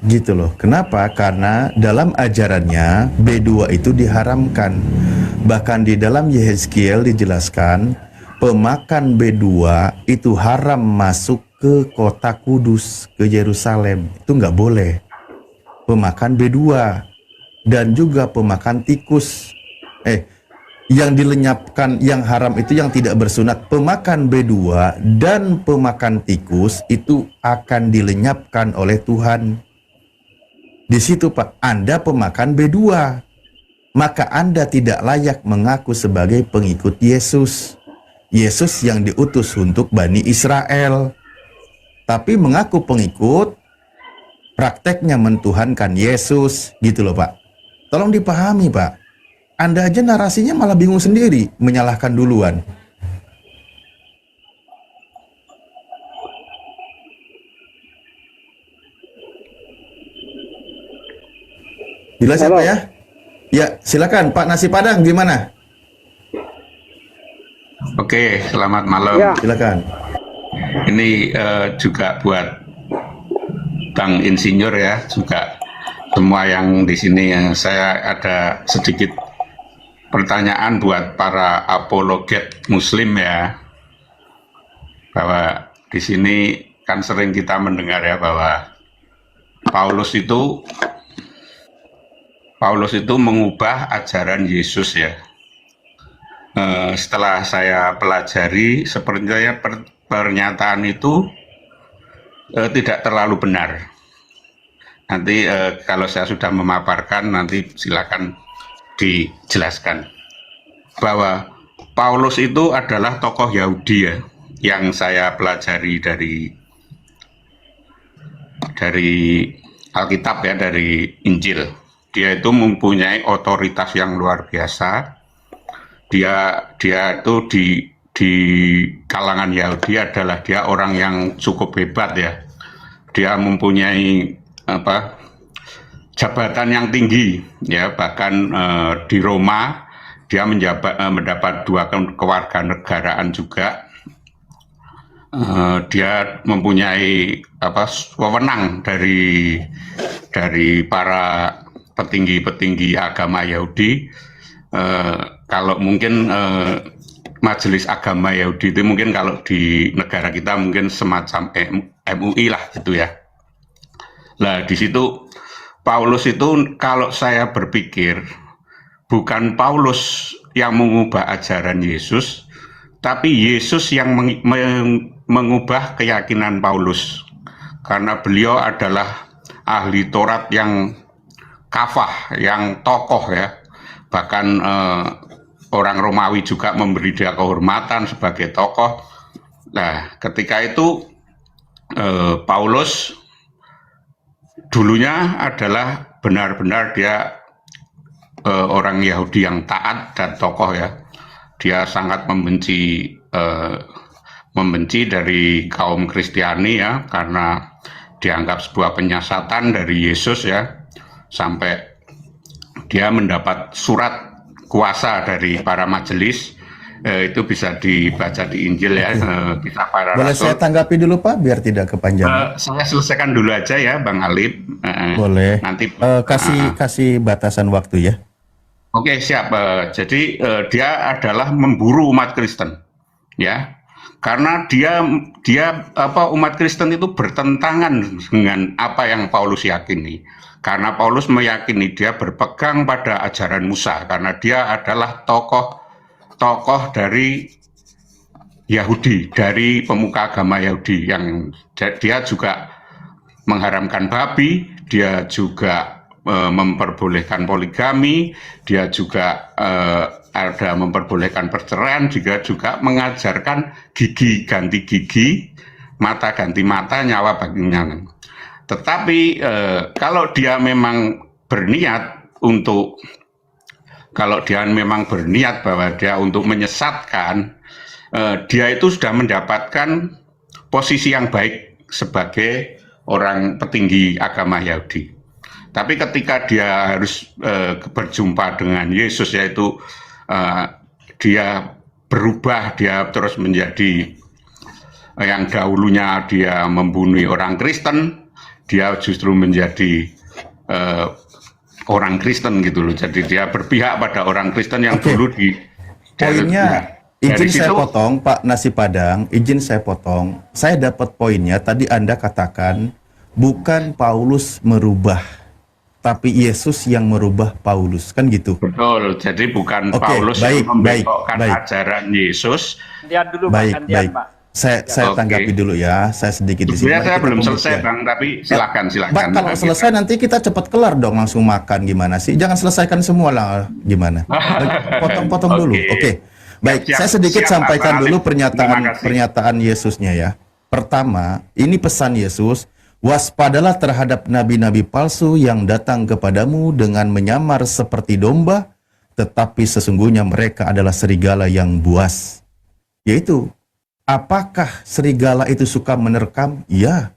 Gitu loh. Kenapa? Karena dalam ajarannya B2 itu diharamkan. Bahkan di dalam Yehezkiel dijelaskan pemakan B2 itu haram masuk ke kota Kudus, ke Yerusalem. Itu nggak boleh. Pemakan B2 dan juga pemakan tikus. Yang dilenyapkan, yang haram itu yang tidak bersunat. Pemakan B2 dan pemakan tikus itu akan dilenyapkan oleh Tuhan. Di situ Pak, Anda pemakan B2, maka Anda tidak layak mengaku sebagai pengikut Yesus. Yesus yang diutus untuk Bani Israel. Tapi mengaku pengikut, prakteknya mentuhankan Yesus, gitu loh Pak. Tolong dipahami Pak. Anda aja narasinya malah bingung sendiri, menyalahkan duluan. Jelas ya Pak ya? Ya, silakan Pak Nasi Padang gimana? Oke, selamat malam. Ya. Silakan. Ini juga buat Bang Insinyur ya, juga semua yang di sini. Saya ada sedikit pertanyaan buat para apologet Muslim ya, bahwa di sini kan sering kita mendengar ya bahwa Paulus itu mengubah ajaran Yesus ya. Setelah saya pelajari, sepertinya pernyataan itu tidak terlalu benar. Nanti kalau saya sudah memaparkan, nanti silakan dijelaskan bahwa Paulus itu adalah tokoh Yahudi ya, yang saya pelajari dari Alkitab ya, dari Injil. Dia itu mempunyai otoritas yang luar biasa. Dia itu di kalangan Yahudi adalah dia orang yang cukup hebat ya. Dia mempunyai jabatan yang tinggi ya, bahkan di Roma dia mendapat 2 kewarganegaraan juga. Dia mempunyai wewenang dari para petinggi agama Yahudi. Kalau mungkin majelis agama Yahudi itu mungkin kalau di negara kita mungkin semacam MUI lah gitu ya. Nah di situ Paulus itu kalau saya berpikir bukan Paulus yang mengubah ajaran Yesus, tapi Yesus yang mengubah keyakinan Paulus, karena beliau adalah ahli Taurat yang kafah, yang tokoh ya. Bahkan orang Romawi juga memberi dia kehormatan sebagai tokoh. Nah, ketika itu Paulus dulunya adalah benar-benar dia orang Yahudi yang taat dan tokoh ya. Dia sangat membenci dari kaum Kristiani ya, karena dianggap sebuah penyesatan dari Yesus ya, sampai dia mendapat surat kuasa dari para majelis. Itu bisa dibaca di Injil ya, kisah para Boleh rasul. saya tanggapi dulu Pak, biar tidak kepanjangan. Saya selesaikan dulu aja ya Bang Alip. Boleh. Nanti kasih batasan waktu ya. Oke, siap. Jadi dia adalah memburu umat Kristen, ya, karena dia umat Kristen itu bertentangan dengan apa yang Paulus yakini. Karena Paulus meyakini dia berpegang pada ajaran Musa, karena dia adalah tokoh dari Yahudi, dari pemuka agama Yahudi, yang dia juga mengharamkan babi, dia juga memperbolehkan poligami, dia juga ada memperbolehkan perceraian, juga mengajarkan gigi ganti gigi, mata ganti mata, nyawa bagi nyawa. Tetapi kalau dia memang berniat bahwa dia untuk menyesatkan, dia itu sudah mendapatkan posisi yang baik sebagai orang petinggi agama Yahudi. Tapi ketika dia harus berjumpa dengan Yesus, yaitu eh, dia berubah, dia terus menjadi yang dahulunya dia membunuh orang Kristen, dia justru menjadi orang Kristen gitu loh. Jadi dia berpihak pada orang Kristen yang dulu di poinnya. Izin saya potong, Pak Nasi Padang, izin saya potong. Saya dapat poinnya, tadi Anda katakan, bukan Paulus merubah, tapi Yesus yang merubah Paulus, kan gitu? Betul, jadi bukan Paulus baik, yang membelokkan ajaran Yesus. Baik. Saya tanggapi dulu ya, saya sedikit di sini. Sebenarnya saya belum selesai Bang, tapi silakan. Bang, kalau selesai nanti kita cepat kelar dong, langsung makan gimana sih? Jangan selesaikan semua lah, gimana? Potong-potong dulu, oke. Baik, saya sedikit sampaikan dulu pernyataan Yesusnya ya. Pertama, ini pesan Yesus, waspadalah terhadap nabi-nabi palsu yang datang kepadamu dengan menyamar seperti domba, tetapi sesungguhnya mereka adalah serigala yang buas. Yaitu, apakah serigala itu suka menerkam? Ya.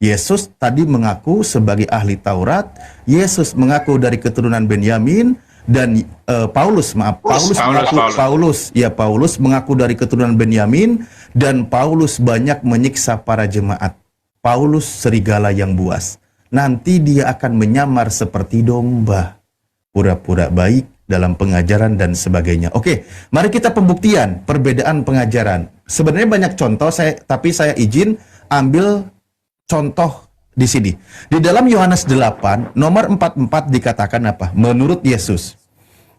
Yesus tadi mengaku sebagai ahli Taurat, Yesus mengaku dari keturunan Benyamin, dan Paulus mengaku dari keturunan Benyamin, dan Paulus banyak menyiksa para jemaat. Paulus serigala yang buas. Nanti dia akan menyamar seperti domba, pura-pura baik dalam pengajaran dan sebagainya. Oke, mari kita pembuktian perbedaan pengajaran. Sebenarnya banyak contoh, tapi saya izin ambil contoh di sini. Di dalam Yohanes 8 nomor 44 dikatakan apa? Menurut Yesus,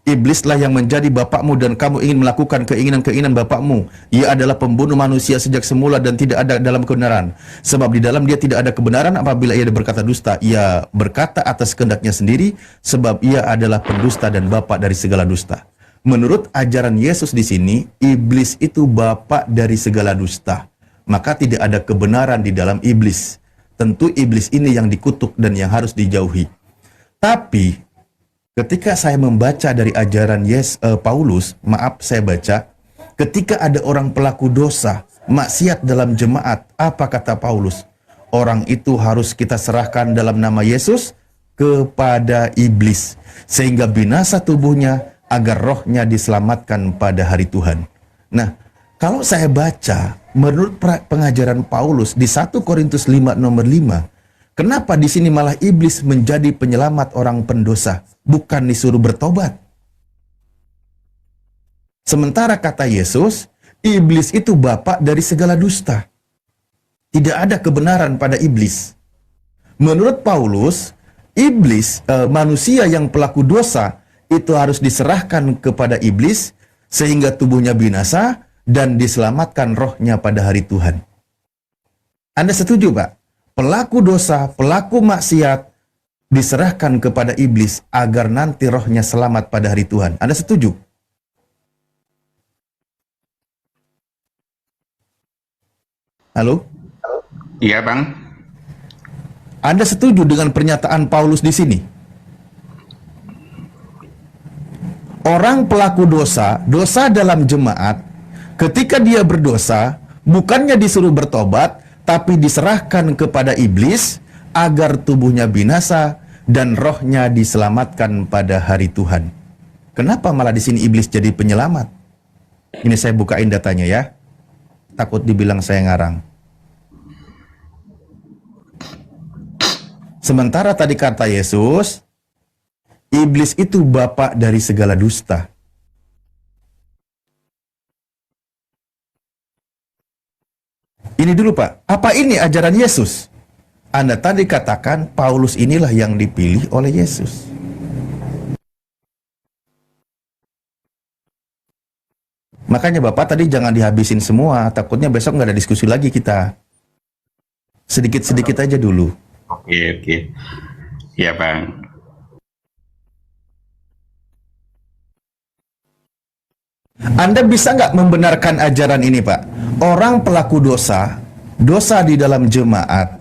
iblislah yang menjadi bapakmu dan kamu ingin melakukan keinginan-keinginan bapakmu. Ia adalah pembunuh manusia sejak semula dan tidak ada dalam kebenaran. Sebab di dalam dia tidak ada kebenaran. Apabila ia berkata dusta, ia berkata atas kehendaknya sendiri, sebab ia adalah pendusta dan bapak dari segala dusta. Menurut ajaran Yesus di sini, iblis itu bapak dari segala dusta. Maka tidak ada kebenaran di dalam iblis. Tentu iblis ini yang dikutuk dan yang harus dijauhi. Tapi ketika saya membaca dari ajaran Paulus, saya baca, ketika ada orang pelaku dosa, maksiat dalam jemaat, apa kata Paulus? Orang itu harus kita serahkan dalam nama Yesus kepada iblis, sehingga binasa tubuhnya agar rohnya diselamatkan pada hari Tuhan. Nah, kalau saya baca, menurut pengajaran Paulus di 1 Korintus 5 nomor 5, kenapa di sini malah iblis menjadi penyelamat orang pendosa, bukan disuruh bertobat? Sementara kata Yesus, iblis itu bapak dari segala dusta. Tidak ada kebenaran pada iblis. Menurut Paulus, iblis, manusia yang pelaku dosa, itu harus diserahkan kepada iblis, sehingga tubuhnya binasa, dan diselamatkan rohnya pada hari Tuhan. Anda setuju, Pak? Pelaku dosa, pelaku maksiat diserahkan kepada iblis agar nanti rohnya selamat pada hari Tuhan. Anda setuju? Halo? Iya, Bang. Anda setuju dengan pernyataan Paulus di sini? Orang pelaku dosa, dosa dalam jemaat, ketika dia berdosa, bukannya disuruh bertobat, tapi diserahkan kepada iblis agar tubuhnya binasa dan rohnya diselamatkan pada hari Tuhan. Kenapa malah di sini iblis jadi penyelamat? Ini saya bukain datanya ya. Takut dibilang saya ngarang. Sementara tadi kata Yesus, iblis itu bapak dari segala dusta. Ini dulu Pak, apa ini ajaran Yesus? Anda tadi katakan Paulus inilah yang dipilih oleh Yesus. Makanya Bapak tadi jangan dihabisin semua, takutnya besok nggak ada diskusi lagi kita. Sedikit-sedikit aja dulu. Oke. Ya Bang. Anda bisa nggak membenarkan ajaran ini Pak? Orang pelaku dosa, dosa di dalam jemaat,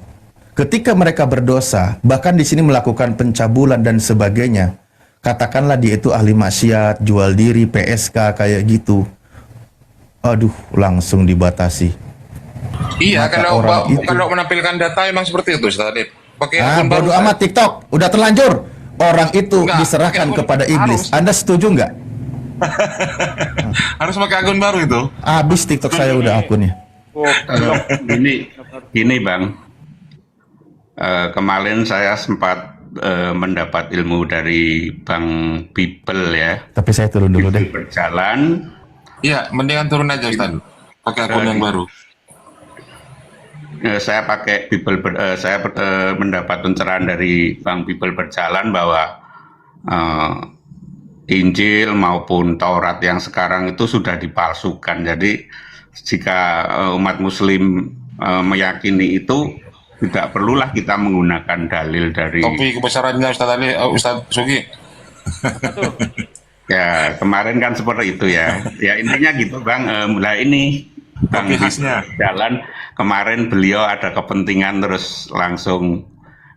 ketika mereka berdosa, bahkan di sini melakukan pencabulan dan sebagainya, katakanlah dia itu ahli maksiat, jual diri, PSK kayak gitu. Aduh, langsung dibatasi. Iya, Maka kalau menampilkan data emang seperti itu, Ustaz Adib. Pakai akun bodo baru, amat TikTok, udah terlanjur. Orang itu Enggak, diserahkan pakai akun kepada iblis. harus. Anda setuju nggak? Harus pakai akun baru itu. Habis TikTok saya udah akunnya. Gini Bang, kemarin saya sempat mendapat ilmu dari Bang Bibel ya. Tapi saya turun dulu deh. Berjalan. Iya, mendingan turun aja Ustaz. Pakai akun yang baru. Saya pakai Bibel, saya mendapat pencerahan dari Bang Bibel Berjalan bahwa Injil maupun Taurat yang sekarang itu sudah dipalsukan. Jadi jika umat Muslim meyakini itu, tidak perlulah kita menggunakan dalil dari. Topi kebesarannya Ustaz Ali, Ustaz Sugi. Ya kemarin kan seperti itu ya. Ya intinya gitu Bang. Mulai ini Bang khasnya Jalan kemarin beliau ada kepentingan terus langsung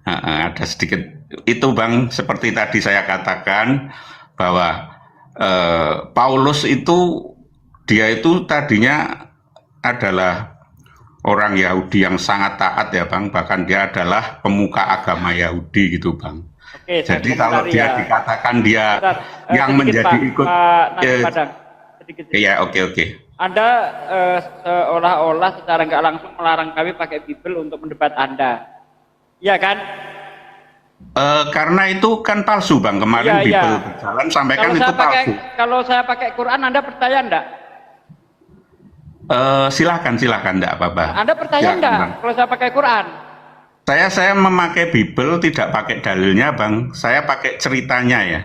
ada sedikit itu Bang, seperti tadi saya katakan bahwa Paulus itu dia itu tadinya adalah orang Yahudi yang sangat taat ya Bang, bahkan dia adalah pemuka agama Yahudi gitu Bang. Oke, jadi kalau dia dikatakan dia yang menjadi ikut ya oke. Anda seolah-olah secara nggak langsung melarang kami pakai Bible untuk mendebat Anda, ya kan? Karena itu kan palsu Bang, kemarin Bible Berjalan sampaikan itu palsu. Kalau saya pakai Quran, Anda percaya enggak? Silahkan enggak apa-apa. Anda percaya enggak kalau saya pakai Quran? Saya memakai Bible tidak pakai dalilnya Bang, saya pakai ceritanya ya.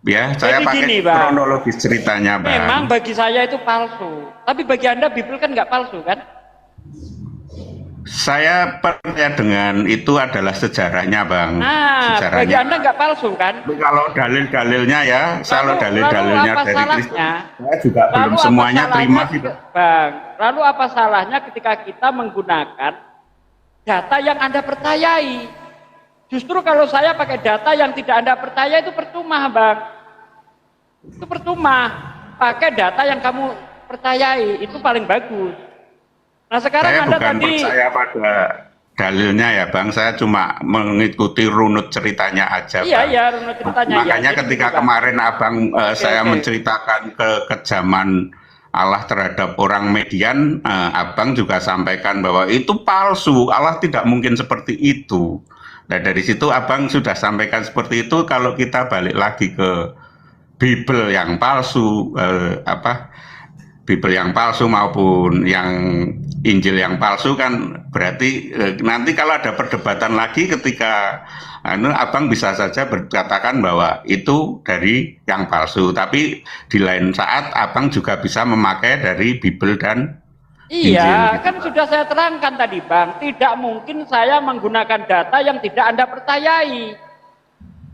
Ya, saya pakai kronologis ceritanya, Bang. Memang bagi saya itu palsu, tapi bagi Anda Bible kan nggak palsu kan? Saya percaya dengan itu adalah sejarahnya, Bang. Nah, sejarahnya. Bagi Anda nggak palsu kan? Kalau dalil-dalilnya ya, kalau dalil-dalilnya dari Kristus, saya juga belum semuanya terima gitu. Bang, lalu apa salahnya ketika kita menggunakan data yang Anda percayai? Justru kalau saya pakai data yang tidak Anda percaya itu percuma, Bang. Itu percuma. Pakai data yang kamu percayai, itu paling bagus. Nah sekarang saya Anda bukan tadi percaya pada dalilnya ya Bang, saya cuma mengikuti runut ceritanya aja. Iya, runut ceritanya. Makanya ya, ketika kemarin Abang saya menceritakan kekejaman Allah terhadap orang Median, Abang juga sampaikan bahwa itu palsu, Allah tidak mungkin seperti itu. Nah dari situ Abang sudah sampaikan seperti itu. Kalau kita balik lagi ke Bible yang palsu, Bible yang palsu maupun yang Injil yang palsu kan berarti nanti kalau ada perdebatan lagi ketika Abang bisa saja berkatakan bahwa itu dari yang palsu. Tapi di lain saat Abang juga bisa memakai dari Bible dan iya, kan sudah saya terangkan tadi Bang, tidak mungkin saya menggunakan data yang tidak Anda percayai.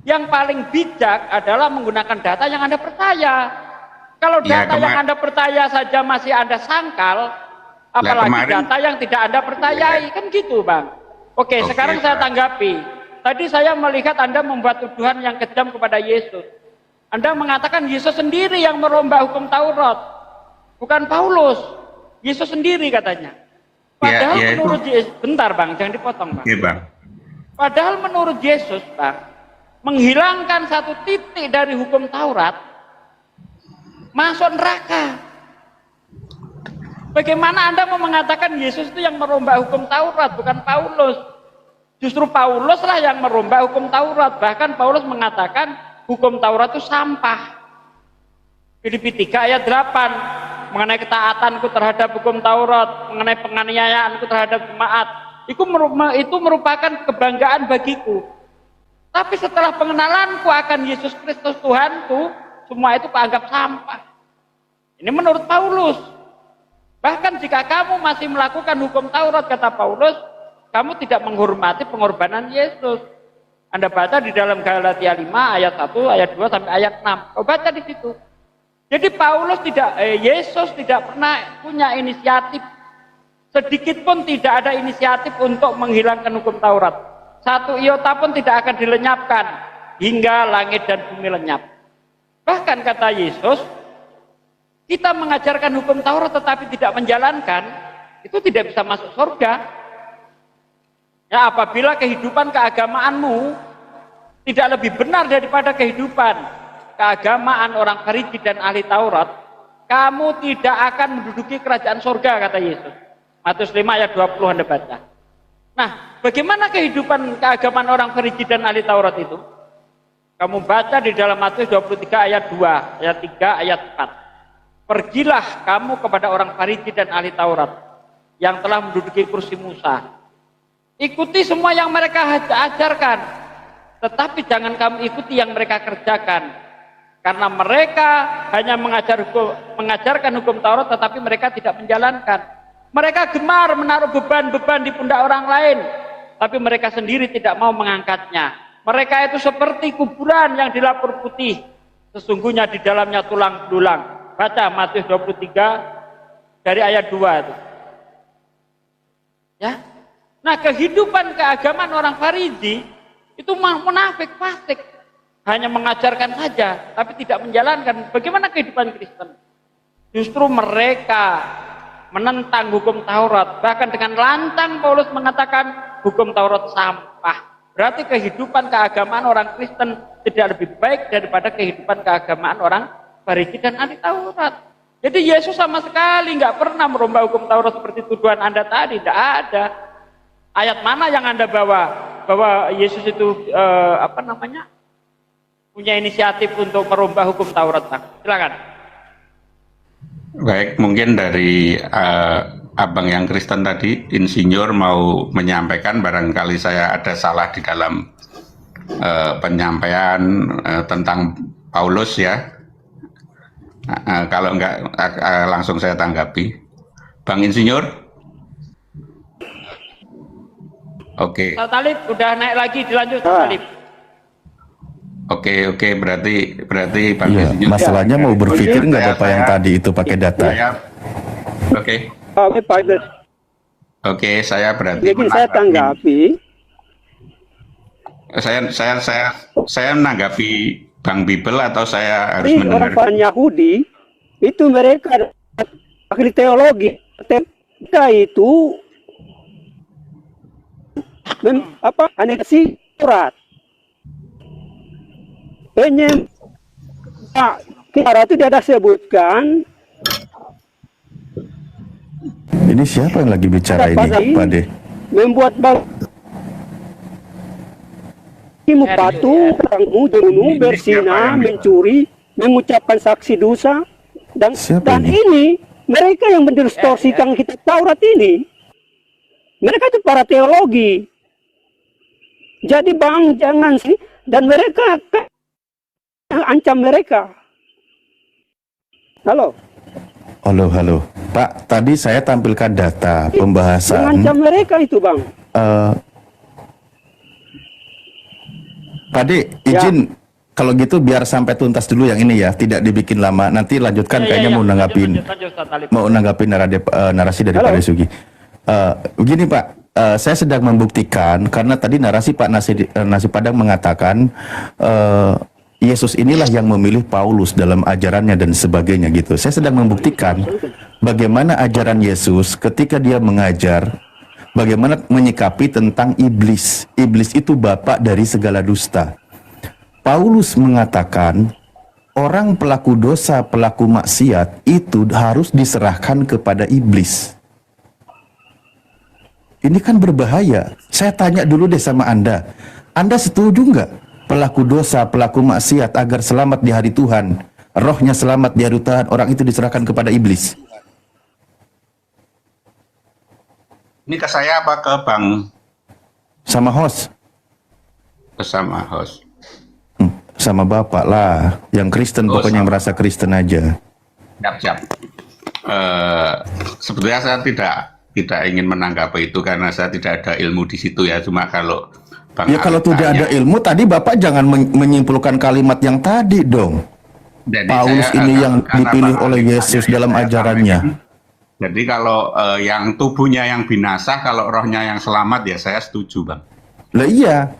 Yang paling bijak adalah menggunakan data yang Anda percaya. Kalau data yang Anda percaya saja masih Anda sangkal, apalagi data yang tidak Anda percayai, kan gitu Bang. Oke, sekarang saya tanggapi. Tadi saya melihat Anda membuat tuduhan yang kejam kepada Yesus. Anda mengatakan Yesus sendiri yang merombak hukum Taurat, bukan Paulus. Yesus sendiri katanya. Padahal menurut Yesus, bentar Bang, jangan dipotong Bang. Iya Bang. Padahal menurut Yesus Bang, menghilangkan satu titik dari hukum Taurat, masuk neraka. Bagaimana Anda mau mengatakan Yesus itu yang merombak hukum Taurat, bukan Paulus? Justru Paulus lah yang merombak hukum Taurat. Bahkan Paulus mengatakan hukum Taurat itu sampah. Filipi 3 ayat 8. Mengenai ketaatanku terhadap hukum Taurat, mengenai penganiayaanku terhadap jemaat, itu merupakan kebanggaan bagiku. Tapi setelah pengenalanku akan Yesus Kristus Tuhanku, semua itu kuanggap sampah. Ini menurut Paulus. Bahkan jika kamu masih melakukan hukum Taurat, kata Paulus, kamu tidak menghormati pengorbanan Yesus. Anda baca di dalam Galatia 5 ayat 1, ayat 2 sampai ayat 6. Kau baca di situ. Jadi Paulus Yesus tidak pernah punya inisiatif, sedikit pun tidak ada inisiatif untuk menghilangkan hukum Taurat. Satu iota pun tidak akan dilenyapkan hingga langit dan bumi lenyap. Bahkan kata Yesus, kita mengajarkan hukum Taurat tetapi tidak menjalankan, itu tidak bisa masuk surga. Ya, apabila kehidupan keagamaanmu tidak lebih benar daripada kehidupan keagamaan orang Farisi dan ahli Taurat, kamu tidak akan menduduki kerajaan surga, kata Yesus. Matius 5 ayat 20 Anda baca. Nah, bagaimana kehidupan keagamaan orang Farisi dan ahli Taurat itu? Kamu baca di dalam Matius 23 ayat 2, ayat 3, ayat 4. Pergilah kamu kepada orang Farisi dan ahli Taurat yang telah menduduki kursi Musa. Ikuti semua yang mereka ajarkan, tetapi jangan kamu ikuti yang mereka kerjakan, karena mereka hanya mengajarkan hukum Taurat, tetapi mereka tidak menjalankan. Mereka gemar menaruh beban-beban di pundak orang lain, tapi mereka sendiri tidak mau mengangkatnya. Mereka itu seperti kuburan yang dilapur putih, sesungguhnya di dalamnya tulang belulang. Baca Matius 23 dari ayat 2 itu. Ya. Nah, kehidupan keagamaan orang Farisi itu munafik, fasik, hanya mengajarkan saja tapi tidak menjalankan. Bagaimana kehidupan Kristen? Justru mereka menentang hukum Taurat, bahkan dengan lantang Paulus mengatakan hukum Taurat sampah. Berarti kehidupan keagamaan orang Kristen tidak lebih baik daripada kehidupan keagamaan orang Farisi dan ahli Taurat. Jadi Yesus sama sekali nggak pernah merubah hukum Taurat seperti tuduhan Anda tadi, tidak ada. Ayat mana yang Anda bawa bahwa Yesus itu punya inisiatif untuk merubah hukum Taurat, Bang? Silakan. Baik, mungkin dari abang yang Kristen tadi, insinyur mau menyampaikan, barangkali saya ada salah di dalam penyampaian tentang Paulus ya. Kalau enggak langsung saya tanggapi. Bang Insinyur? Oke. Ustaz Talib udah naik lagi, dilanjut Ustaz Talib. Oke, berarti Bang Iya, Insinyur. masalahnya mau berpikir nggak Bapak yang tadi itu pakai data? Oke. Pak, Saya berarti jadi saya tanggapi. Saya menanggapi Bang Bibel atau saya harus Ini mendengar? orang Yahudi itu mereka ahli teologi. Mereka itu anexi Taurat. Taurat itu dia ada sebutkan. Ini siapa yang lagi bicara ini, Pak De? Membuat batu, bunuh, berzina, mencuri, mengucapkan saksi dosa, dan ini mereka yang mendistorsikan kitab Taurat ini. Mereka itu para teologi. Jadi Bang, jangan sih. Dan mereka ancam mereka. Halo. Pak, tadi saya tampilkan data pembahasan. Mengancam mereka itu, Bang. Pak De, izin kalau gitu biar sampai tuntas dulu yang ini ya, tidak dibikin lama. Nanti lanjutkan kayaknya mau nanggapin narasi dari Pak Desugi. Begini Pak, saya sedang membuktikan karena tadi narasi Pak Nasi Padang mengatakan Yesus inilah yang memilih Paulus dalam ajarannya dan sebagainya gitu. Saya sedang membuktikan bagaimana ajaran Yesus ketika dia mengajar, bagaimana menyikapi tentang iblis. Iblis itu bapak dari segala dusta. Paulus mengatakan orang pelaku dosa, pelaku maksiat itu harus diserahkan kepada iblis. Ini kan berbahaya. Saya tanya dulu deh sama Anda. Anda setuju nggak pelaku dosa, pelaku maksiat agar selamat di hari Tuhan, rohnya selamat di hari Tuhan, orang itu diserahkan kepada iblis? Ini ke saya apa ke Bang? Sama host. Sama host. Sama Bapak lah, yang Kristen, pokoknya yang merasa Kristen aja. Siap. Sebetulnya saya tidak ingin menanggapi itu karena saya tidak ada ilmu di situ ya. Cuma kalau Bang ya kalau tidak ada ilmu, tadi Bapak jangan menyimpulkan kalimat yang tadi dong. Jadi Paulus ini yang dipilih oleh Yesus dalam ajarannya. Jadi kalau yang tubuhnya yang binasa, kalau rohnya yang selamat ya saya setuju Bang. Lah iya,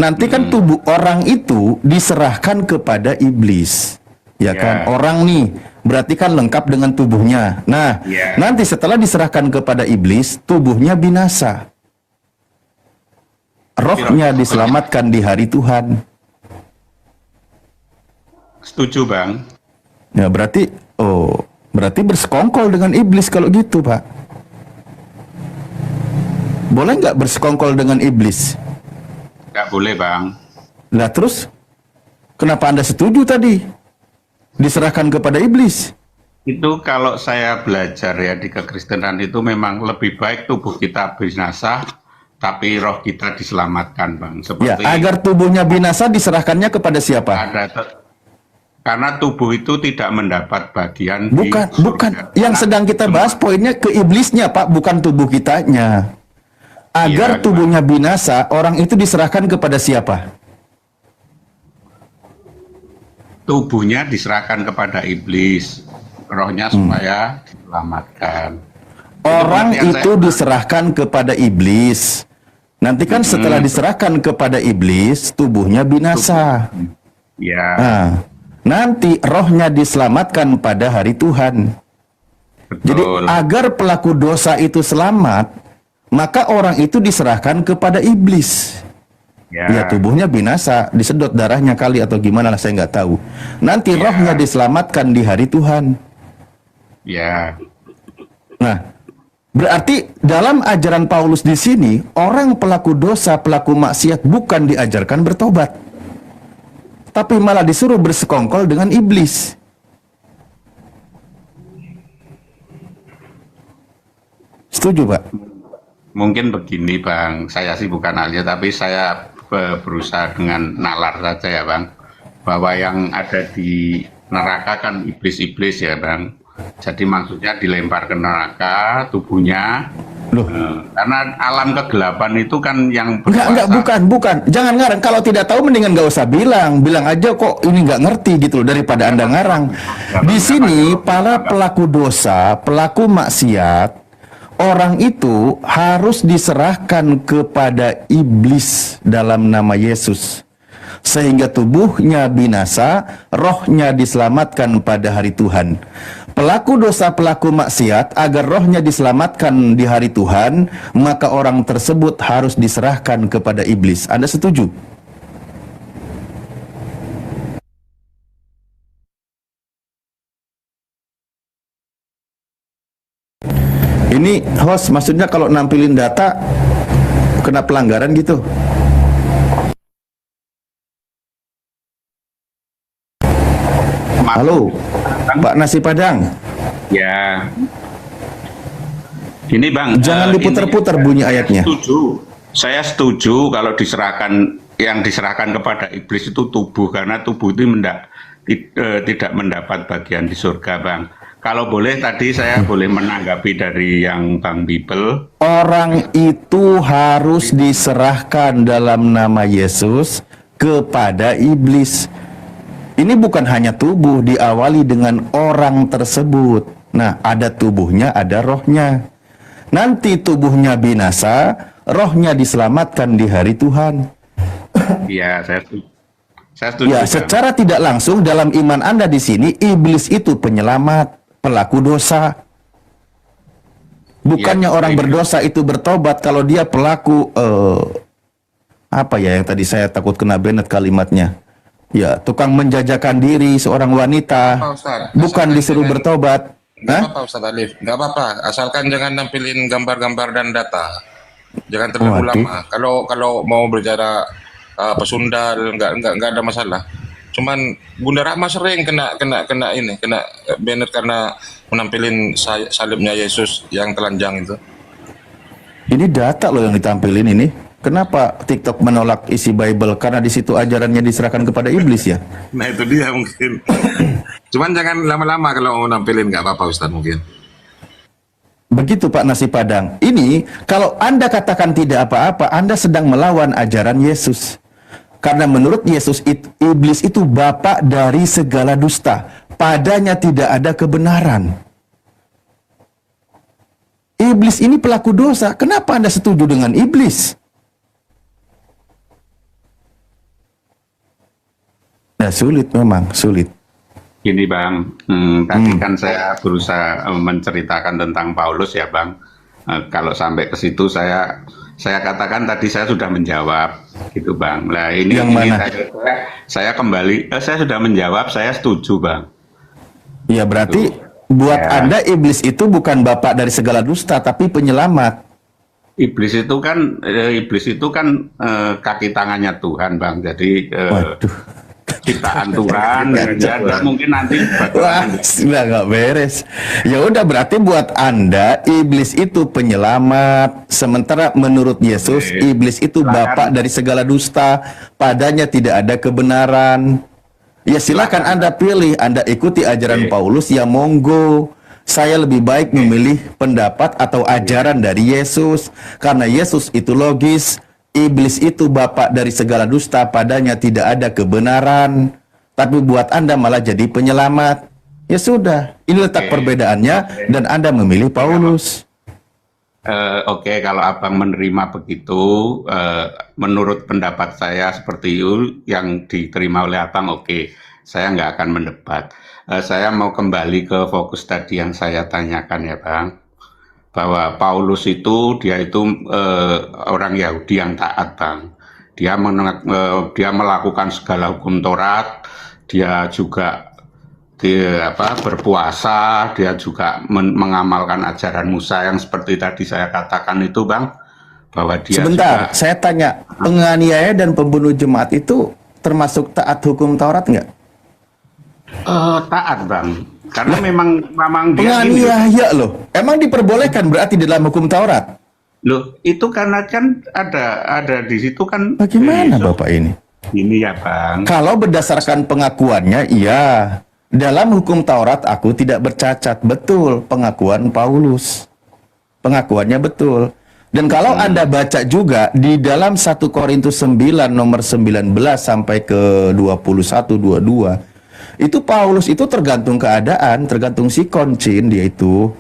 nanti kan tubuh orang itu diserahkan kepada iblis, ya kan? Orang nih berarti kan lengkap dengan tubuhnya. Nah, nanti setelah diserahkan kepada iblis, tubuhnya binasa. Rohnya diselamatkan di hari Tuhan. setuju Bang. Ya berarti bersekongkol dengan iblis kalau gitu, Pak. Boleh nggak bersekongkol dengan iblis? Nggak boleh Bang. Nah terus, kenapa Anda setuju tadi? Diserahkan kepada iblis? Itu kalau saya belajar ya di kekristenan itu memang lebih baik tubuh kita binasa, tapi roh kita diselamatkan Bang. Ya, agar tubuhnya binasa diserahkannya kepada siapa? Karena tubuh itu tidak mendapat bagian Bukan. Yang sedang kita bahas poinnya ke iblisnya, Pak, bukan tubuh kitanya. Agar tubuhnya binasa, orang itu diserahkan kepada siapa? Tubuhnya diserahkan kepada iblis, rohnya supaya diselamatkan. Orang itu diserahkan kepada iblis. Nanti kan setelah diserahkan kepada iblis, tubuhnya binasa. Ya. Nah, nanti rohnya diselamatkan pada hari Tuhan. Betul. Jadi agar pelaku dosa itu selamat, maka orang itu diserahkan kepada iblis. Ya tubuhnya binasa, disedot darahnya kali atau gimana lah, saya nggak tahu. Nanti rohnya diselamatkan di hari Tuhan. Ya. Nah, berarti dalam ajaran Paulus di sini, orang pelaku dosa, pelaku maksiat bukan diajarkan bertobat, tapi malah disuruh bersekongkol dengan iblis. Setuju, Pak? Mungkin begini Bang, saya sih bukan ahli, tapi saya berusaha dengan nalar saja ya Bang, bahwa yang ada di neraka kan iblis-iblis ya Bang. Jadi maksudnya dilempar ke neraka tubuhnya. Loh. Karena alam kegelapan itu kan yang berkuasa. Bukan. Jangan ngarang. Kalau tidak tahu mendingan nggak usah bilang aja kok ini nggak ngerti gitu loh, daripada Anda ngarang. Di sini para pelaku dosa, pelaku maksiat, orang itu harus diserahkan kepada iblis dalam nama Yesus, sehingga tubuhnya binasa, rohnya diselamatkan pada hari Tuhan. Pelaku dosa, pelaku maksiat, agar rohnya diselamatkan di hari Tuhan, maka orang tersebut harus diserahkan kepada iblis. Anda setuju? Ini host, maksudnya kalau nampilin data kena pelanggaran gitu? Halo, Pak Nasi Padang. Ya. Ini Bang, jangan diputar-putar bunyi ayatnya. Saya setuju kalau yang diserahkan kepada iblis itu tubuh, karena tubuh itu tidak mendapat bagian di surga Bang. Kalau boleh tadi saya boleh menanggapi dari yang Bang Bibel. Orang itu harus diserahkan dalam nama Yesus kepada iblis. Ini bukan hanya tubuh, diawali dengan orang tersebut. Nah, ada tubuhnya, ada rohnya. Nanti tubuhnya binasa, rohnya diselamatkan di hari Tuhan. Iya, saya setuju. Ya, secara tidak langsung dalam iman Anda di sini, iblis itu penyelamat, pelaku dosa. Bukannya orang berdosa itu bertobat kalau dia pelaku apa ya yang tadi saya takut kena Bennett kalimatnya. Ya, tukang menjajakan diri seorang wanita, bukan disuruh bertobat. Nggak apa-apa Ustaz Alif, nggak apa-apa, asalkan jangan nampilin gambar-gambar dan data, jangan terlalu lama. Kalau mau berbicara pesundal, nggak ada masalah. Cuman Bunda Rahma sering kena Bennett karena menampilin salibnya Yesus yang telanjang itu. Ini data loh yang ditampilin ini. Kenapa TikTok menolak isi Bible? Karena di situ ajarannya diserahkan kepada iblis ya? Nah itu dia mungkin. Cuman jangan lama-lama kalau mau nampilin, nggak apa-apa Ustaz mungkin. Begitu Pak Nasi Padang. Ini kalau Anda katakan tidak apa-apa, Anda sedang melawan ajaran Yesus. Karena menurut Yesus, iblis itu bapa dari segala dusta. Padanya tidak ada kebenaran. Iblis ini pelaku dosa. Kenapa Anda setuju dengan iblis? Ya sulit, memang sulit. Gini Bang, tadi kan saya berusaha menceritakan tentang Paulus ya Bang. Kalau sampai ke situ saya katakan tadi saya sudah menjawab. gitu Bang. Nah ini, Yang ini mana? saya kembali, saya sudah menjawab, saya setuju Bang. Ya berarti buat Ya. Anda iblis itu bukan bapak dari segala dusta, tapi penyelamat. Iblis itu kan kaki tangannya Tuhan Bang. Jadi Waduh. ciptaan Tuhan, dan mungkin nanti Wah, sudah nggak beres. Ya udah, berarti buat Anda iblis itu penyelamat, sementara menurut Yesus iblis itu bapak dari segala dusta, padanya tidak ada kebenaran. Ya silakan Anda pilih, Anda ikuti ajaran Paulus, ya monggo. Saya lebih baik memilih pendapat atau ajaran dari Yesus, karena Yesus itu logis. Iblis itu bapak dari segala dusta, padanya tidak ada kebenaran. Tapi buat Anda malah jadi penyelamat. Ya sudah, ini letak perbedaannya, dan Anda memilih Paulus. Oke, kalau abang menerima begitu, menurut pendapat saya seperti itu, yang diterima oleh abang, oke, saya nggak akan mendebat. Saya mau kembali ke fokus tadi yang saya tanyakan ya Bang, bahwa Paulus itu dia itu orang Yahudi yang taat Bang. Dia melakukan segala hukum Taurat, dia juga berpuasa, dia juga mengamalkan ajaran Musa yang seperti tadi saya katakan itu Bang, bahwa dia Sebentar, juga, saya tanya, penganiaya dan pembunuh jemaat itu termasuk taat hukum Taurat nggak? taat Bang, karena memang dia gini, Penganiaya loh, emang diperbolehkan berarti di dalam hukum Taurat? loh itu karena kan ada di situ kan. Bagaimana Bapak ini? Ini ya Bang. Kalau berdasarkan pengakuannya, iya. Dalam hukum Taurat aku tidak bercacat. Betul, pengakuan Paulus. Pengakuannya betul. Dan kalau Anda baca juga di dalam 1 Korintus 9 nomor 19 sampai ke 21-22, itu Paulus itu tergantung keadaan, tergantung si koncin dia itu.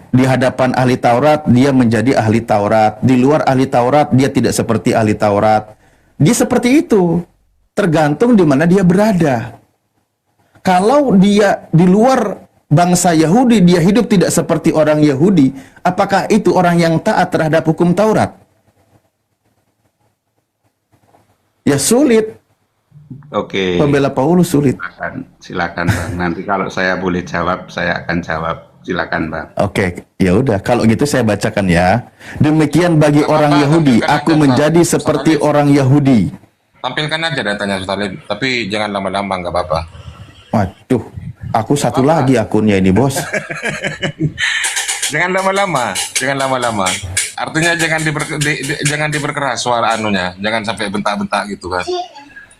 Di hadapan ahli Taurat, dia menjadi ahli Taurat. Di luar ahli Taurat, dia tidak seperti ahli Taurat. Dia seperti itu. Tergantung di mana dia berada. Kalau dia di luar bangsa Yahudi, dia hidup tidak seperti orang Yahudi, apakah itu orang yang taat terhadap hukum Taurat? Ya sulit. Oke. Pembela Paulus sulit. Silakan Bang. Nanti kalau saya boleh jawab, saya akan jawab. Silakan Bang. Oke, ya udah. Kalau gitu saya bacakan ya. Demikian bagi orang Yahudi, aku menjadi seperti orang Yahudi. Tampilkan aja datanya Ustaz, tapi jangan lama-lama, nggak apa-apa. Waduh, aku satu lagi akunnya ini bos. Jangan lama-lama. Artinya jangan diperkeras suara anunya, jangan sampai bentak-bentak gitu kan.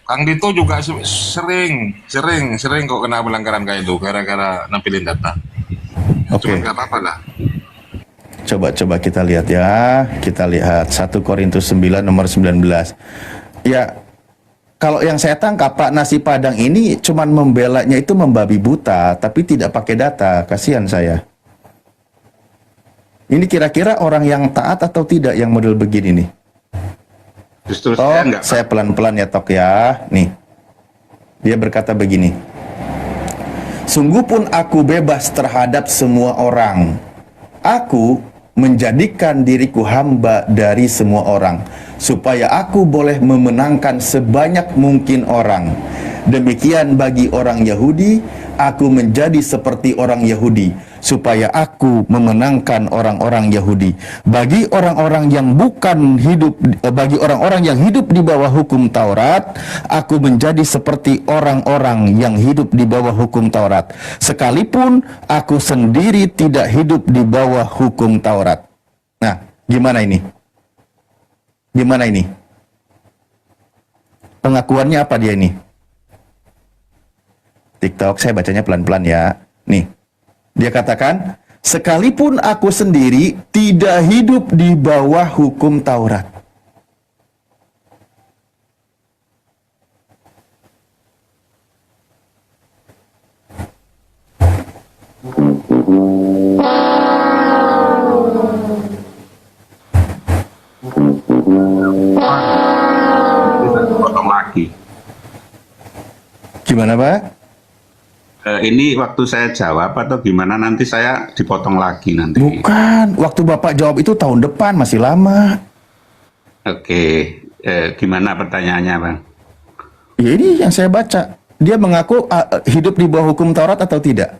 Kang Dito juga sering kok kena pelanggaran kayak itu gara-gara nampilin data. Oke. Cuma nggak apa-apa lah. Coba kita lihat ya. Kita lihat 1 Korintus 9 nomor 19. Ya, kalau yang saya tangkap Pak Nasi Padang ini cuman membelanya itu membabi buta, tapi tidak pakai data. Kasihan saya. Ini kira-kira orang yang taat atau tidak yang model begini nih? Justru saya pelan-pelan ya Tok ya. Nih, dia berkata begini. Sungguh pun aku bebas terhadap semua orang. Aku menjadikan diriku hamba dari semua orang, supaya aku boleh memenangkan sebanyak mungkin orang. Demikian bagi orang Yahudi, aku menjadi seperti orang Yahudi, supaya aku memenangkan orang-orang Yahudi. Bagi orang-orang yang hidup di bawah hukum Taurat, aku menjadi seperti orang-orang yang hidup di bawah hukum Taurat, sekalipun aku sendiri tidak hidup di bawah hukum Taurat. Nah, gimana ini? Gimana ini? Pengakuannya apa dia ini? TikTok, saya bacanya pelan-pelan ya. Nih, dia katakan, sekalipun aku sendiri tidak hidup di bawah hukum Taurat. Potong lagi. Gimana Pak? Ini waktu saya jawab atau gimana, nanti saya dipotong lagi nanti. Bukan, waktu Bapak jawab itu tahun depan, masih lama. Oke, Gimana pertanyaannya, Bang? Ya, ini yang saya baca. Dia mengaku hidup di bawah hukum Taurat atau tidak?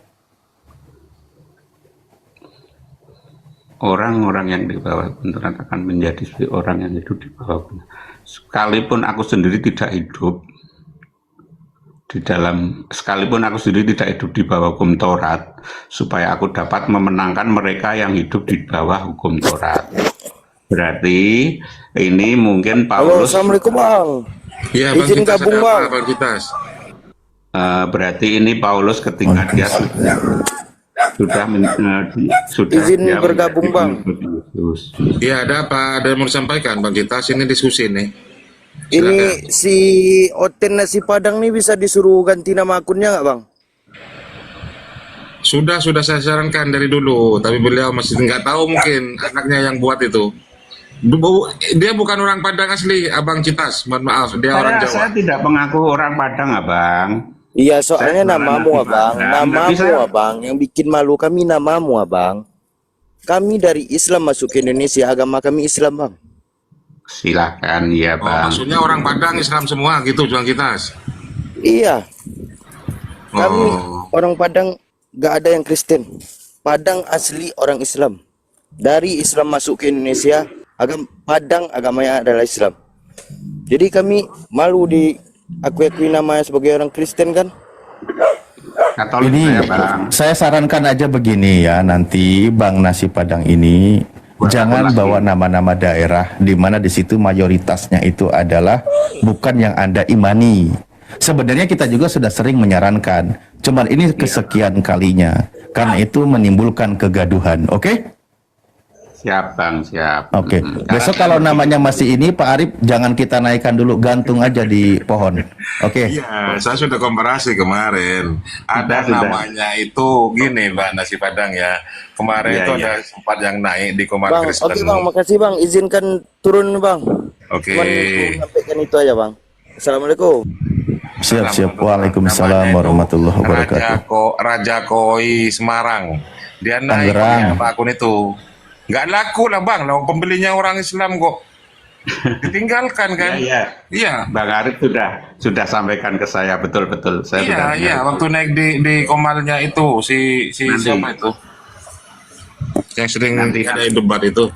Orang-orang yang di bawah hukum Taurat akan menjadi orang yang hidup di bawah hukum. Sekalipun aku sendiri tidak hidup sekalipun aku sendiri tidak hidup di bawah hukum Taurat, supaya aku dapat memenangkan mereka yang hidup di bawah hukum Taurat. Berarti ini mungkin Halo, Paulus. Assalamualaikum Bang. Iya, Bang Izin Kitas, gabung, ada Bang. apa, Bang Kitas? Berarti ini Paulus ketika dia sudah Izin dia bergabung, Bang. Yesus. Iya, ada apa? Ada yang mau disampaikan, Bang Kitas? Ini diskusi nih. Ini si Oten Nasi Padang nih bisa disuruh ganti nama akunnya nggak, Bang? Sudah saya sarankan dari dulu, tapi beliau masih nggak tahu, mungkin anaknya yang buat itu. Dia bukan orang Padang asli, Abang Citas. Mohon maaf, dia orang Jawa. Saya tidak mengaku orang Padang, Abang. Iya, soalnya Saya namamu, jualan Abang. nasi Padang. Nggak Namamu, bisa. Abang. Yang bikin malu kami namamu, Abang. Kami dari Islam masuk ke Indonesia, agama kami Islam, Bang. Silakan, ya Oh, Bang. maksudnya orang Padang Islam semua gitu, Bang Kitas. Iya, kami Oh, orang Padang nggak ada yang Kristen. Padang asli orang Islam. Dari Islam masuk ke Indonesia, Padang agamanya adalah Islam. Jadi kami malu diakui namanya sebagai orang Kristen kan? Katolik Ini saya, Bang. saya sarankan aja begini ya, nanti Bang Nasi Padang ini jangan bawa nama-nama daerah di mana di situ mayoritasnya itu adalah bukan yang Anda imani. Sebenarnya kita juga sudah sering menyarankan, cuman ini kesekian kalinya, karena itu menimbulkan kegaduhan. Oke? Siap, Bang, siap. Oke. Karena Besok saya kalau namanya masih ini, Pak Arif, jangan kita naikkan dulu, gantung aja di pohon. Oke. iya, saya sudah komparasi kemarin. Ada Sudah. namanya itu gini, Mbak Nasi Padang ya. Kemarin Iya, itu iya. ada sempat yang naik di Komar Bang, Kristen. oke Bang, makasih Bang. Izinkan turun Bang. Oke. Cuman mau sampaikan itu aja Bang. Assalamualaikum. Siap-siap. Waalaikumsalam warahmatullahi wabarakatuh. Raja Koi Semarang. Dia naik Tangerang. pakai apa akun itu. Nggak laku lah, Bang. Lah pembelinya orang Islam kok. Ditinggalkan kan? Iya, Iya. Bang Arif sudah sampaikan ke saya, betul-betul. Saya Iya, sudah iya. dengar. Waktu naik di Komalnya itu si Nanti. siapa itu? Yang sering Nanti. ada debat itu.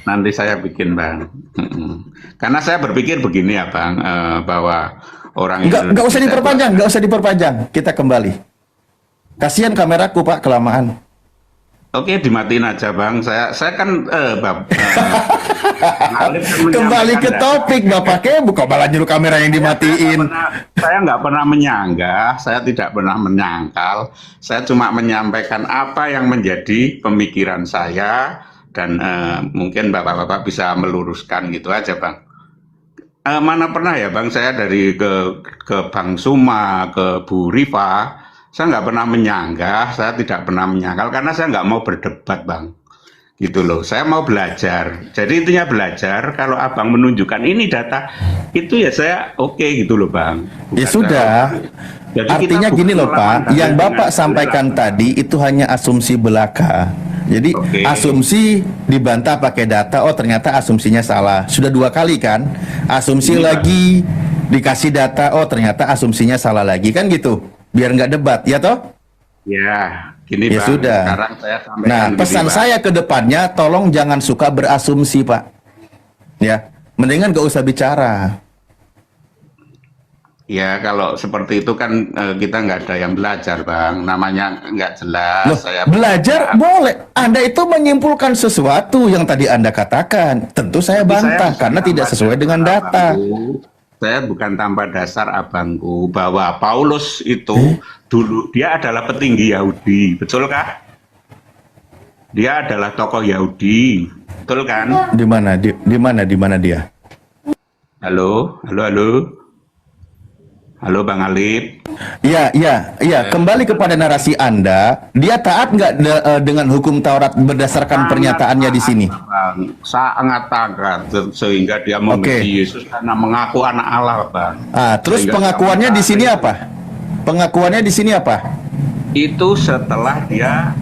Nanti saya bikin, Bang. Karena saya berpikir begini ya, Bang, bahwa orang Nggak usah Indonesia- diperpanjang, nggak usah diperpanjang. Kita kembali. Kasihan kameraku, Pak, kelamaan. Oke, dimatiin aja, Bang. Saya kan Alif kan Kembali ke menyampaikan, topik, Bapaknya buka malah nyuruh kamera yang dimatiin. Saya nggak pernah menyanggah, saya tidak pernah menyangkal. Saya cuma menyampaikan apa yang menjadi pemikiran saya dan mungkin bapak-bapak bisa meluruskan gitu aja, Bang. Mana pernah ya, Bang, saya dari ke Bang Suma, ke Bu Rifa, saya nggak pernah menyanggah, saya tidak pernah menyangkal karena saya nggak mau berdebat, Bang. Gitu loh, saya mau belajar. Jadi intinya belajar. Kalau abang menunjukkan ini data, itu ya saya oke gitu loh, Bang. Ya Bukan sudah. Jadi Artinya kita gini loh, bukan Pak, melawan yang dengan Bapak sampaikan tadi itu hanya asumsi belaka. Jadi Oke. asumsi dibantah pakai data, oh ternyata asumsinya salah. Sudah 2 kali kan? Asumsi Iya. lagi dikasih data, oh ternyata asumsinya salah lagi, kan gitu. Biar nggak debat, ya toh? Ya, gini Ya Bang. sudah. Sekarang saya sampaikan Nah, gini, pesan Bang. saya ke depannya, tolong jangan suka berasumsi, Pak. Ya, mendingan gak usah bicara. Ya, kalau seperti itu kan kita nggak ada yang belajar, Bang. Namanya nggak jelas. Loh, belajar boleh. Anda itu menyimpulkan sesuatu yang tadi Anda katakan. Tentu saya Tapi bantah bukan karena tidak tanpa sesuai dasar, dengan data. abangku. Saya bukan tanpa dasar, abangku, bahwa Paulus itu dulu dia adalah petinggi Yahudi, betulkah? Dia adalah tokoh Yahudi, betul kan? Di mana? Di mana dia? Halo, halo, halo. Halo, Bang Alif. Iya. Kembali kepada narasi Anda. Dia taat nggak dengan hukum Taurat berdasarkan pernyataannya di sini? Bang, sangat taat sehingga dia membenci Yesus karena mengaku anak Allah, Bang. Terus Sehingga pengakuannya dia di sini apa? Pengakuannya di sini apa? itu setelah dia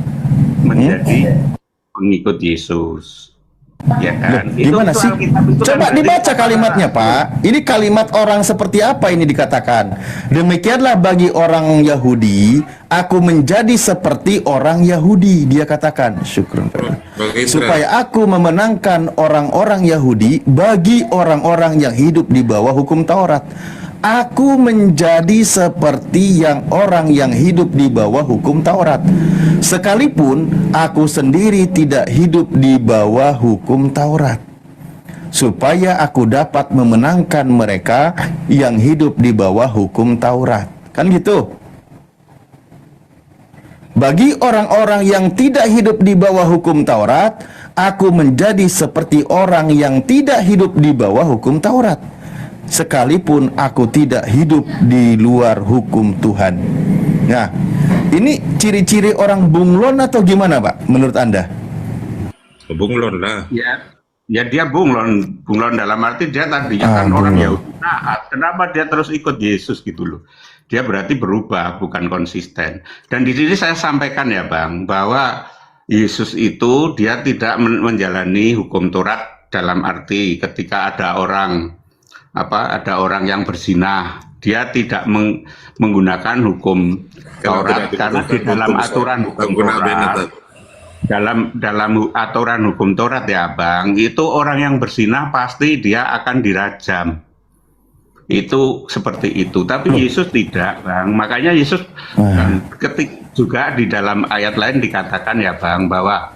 menjadi pengikut Yesus. Ya kan? Gimana Itu sih? Alkitab itu kan Coba berarti dibaca kalimatnya, Pak. Ini kalimat orang seperti apa ini dikatakan? Demikianlah bagi orang Yahudi, aku menjadi seperti orang Yahudi. Dia katakan, syukron. Supaya aku memenangkan orang-orang Yahudi bagi orang-orang yang hidup di bawah hukum Taurat. Aku menjadi seperti orang yang hidup di bawah hukum Taurat, sekalipun aku sendiri tidak hidup di bawah hukum Taurat, supaya aku dapat memenangkan mereka yang hidup di bawah hukum Taurat. Kan gitu. Bagi orang-orang yang tidak hidup di bawah hukum Taurat, aku menjadi seperti orang yang tidak hidup di bawah hukum Taurat, sekalipun aku tidak hidup di luar hukum Tuhan. Nah, ini ciri-ciri orang bunglon atau gimana, Pak, menurut Anda? Bunglon lah. Ya dia bunglon dalam arti dia tadinya kan orang Yahudi taat. Kenapa dia terus ikut Yesus gitu loh? Dia berarti berubah, bukan konsisten. Dan di sini saya sampaikan ya Bang, bahwa Yesus itu dia tidak menjalani hukum Taurat dalam arti ketika ada orang yang berzina, dia tidak menggunakan hukum Taurat karena di dalam aturan hukum Taurat, dalam aturan hukum Taurat ya Bang, itu orang yang berzina pasti dia akan dirajam. Itu seperti itu. Tapi Yesus tidak, Bang. Makanya Yesus juga di dalam ayat lain dikatakan ya Bang bahwa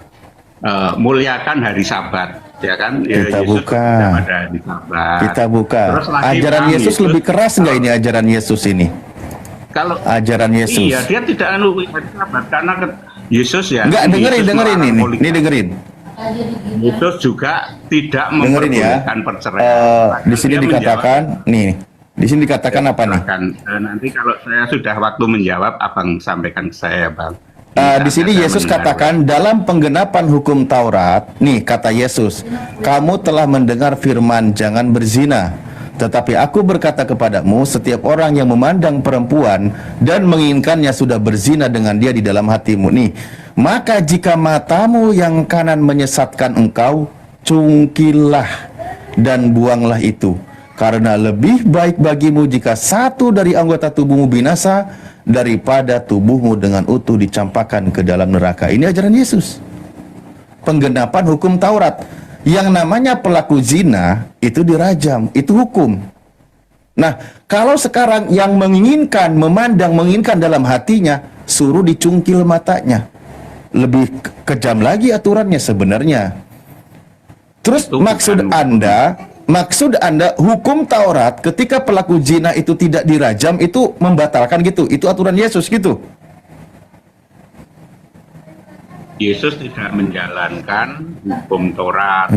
muliakan hari Sabat. Ya kan? Kita Yesus buka. Hari Sabat. Kita buka. Terus lagi Ajaran Bang, Yesus lebih keras nggak ini ajaran Yesus ini? Kalau ajaran Yesus. Iya, dia tidak hari Sabat karena Yesus ya. Enggak, dengerin ini dengerin. Yesus juga tidak dengerin ya. Perceraian. Di sini dikatakan di sini dikatakan apa nih? Nanti kalau saya sudah waktu menjawab, Abang sampaikan ke saya, Bang. Di sini Yesus katakan dalam penggenapan hukum Taurat, nih kata Yesus, kamu telah mendengar firman jangan berzina. Tetapi aku berkata kepadamu, setiap orang yang memandang perempuan dan menginginkannya sudah berzina dengan dia di dalam hatimu. Nih, maka jika matamu yang kanan menyesatkan engkau, cungkillah dan buanglah itu. Karena lebih baik bagimu jika satu dari anggota tubuhmu binasa daripada tubuhmu dengan utuh dicampakkan ke dalam neraka. Ini ajaran Yesus. Penggenapan hukum Taurat. Yang namanya pelaku zina itu dirajam, itu hukum. Nah, kalau sekarang yang menginginkan dalam hatinya, suruh dicungkil matanya. Lebih kejam lagi aturannya sebenarnya. Terus maksud Anda hukum Taurat ketika pelaku zina itu tidak dirajam itu membatalkan gitu. Itu aturan Yesus gitu. Yesus tidak menjalankan hukum Taurat.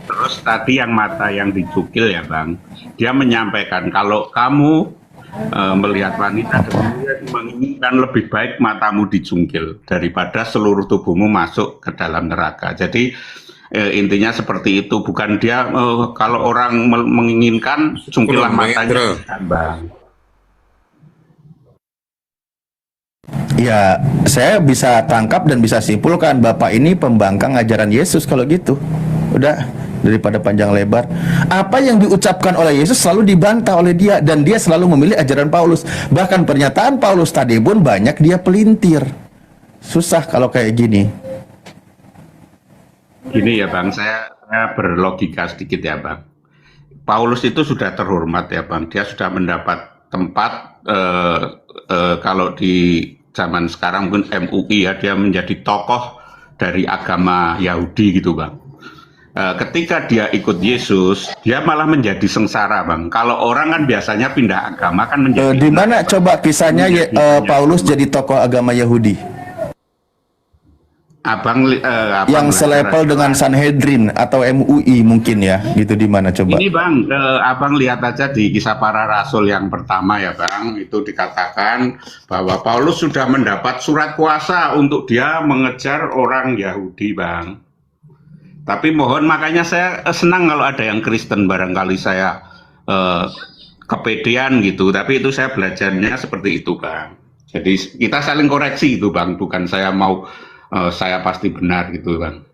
Terus tadi yang mata yang dicukil ya Bang, dia menyampaikan kalau kamu melihat wanita dan menginginkan lebih baik matamu dicungkil daripada seluruh tubuhmu masuk ke dalam neraka. Jadi intinya seperti itu, bukan dia kalau orang menginginkan cungkilah matanya, Bang. Ya, saya bisa tangkap dan bisa simpulkan Bapak ini pembangkang ajaran Yesus kalau gitu. Udah, daripada panjang lebar. Apa yang diucapkan oleh Yesus selalu dibantah oleh dia dan dia selalu memilih ajaran Paulus. Bahkan pernyataan Paulus tadi pun banyak dia pelintir. Susah kalau kayak gini. Gini ya Bang, saya berlogika sedikit ya Bang. Paulus itu sudah terhormat ya Bang. Dia sudah mendapat tempat kalau di zaman sekarang mungkin MUI ya, dia menjadi tokoh dari agama Yahudi gitu Bang. Ketika dia ikut Yesus, dia malah menjadi sengsara Bang. Kalau orang kan biasanya pindah agama kan menjadi. Di mana coba kisahnya Paulus jadi tokoh agama Yahudi? Abang yang selepel dengan Sanhedrin atau MUI mungkin ya, gitu di mana coba? Ini Bang, Abang lihat aja di Kisah Para Rasul yang pertama ya Bang, itu dikatakan bahwa Paulus sudah mendapat surat kuasa untuk dia mengejar orang Yahudi Bang. Tapi mohon, makanya saya senang kalau ada yang Kristen, barangkali saya kepedean gitu, tapi itu saya belajarnya seperti itu Bang. Jadi kita saling koreksi itu Bang, bukan saya mau saya pasti benar gitu Bang.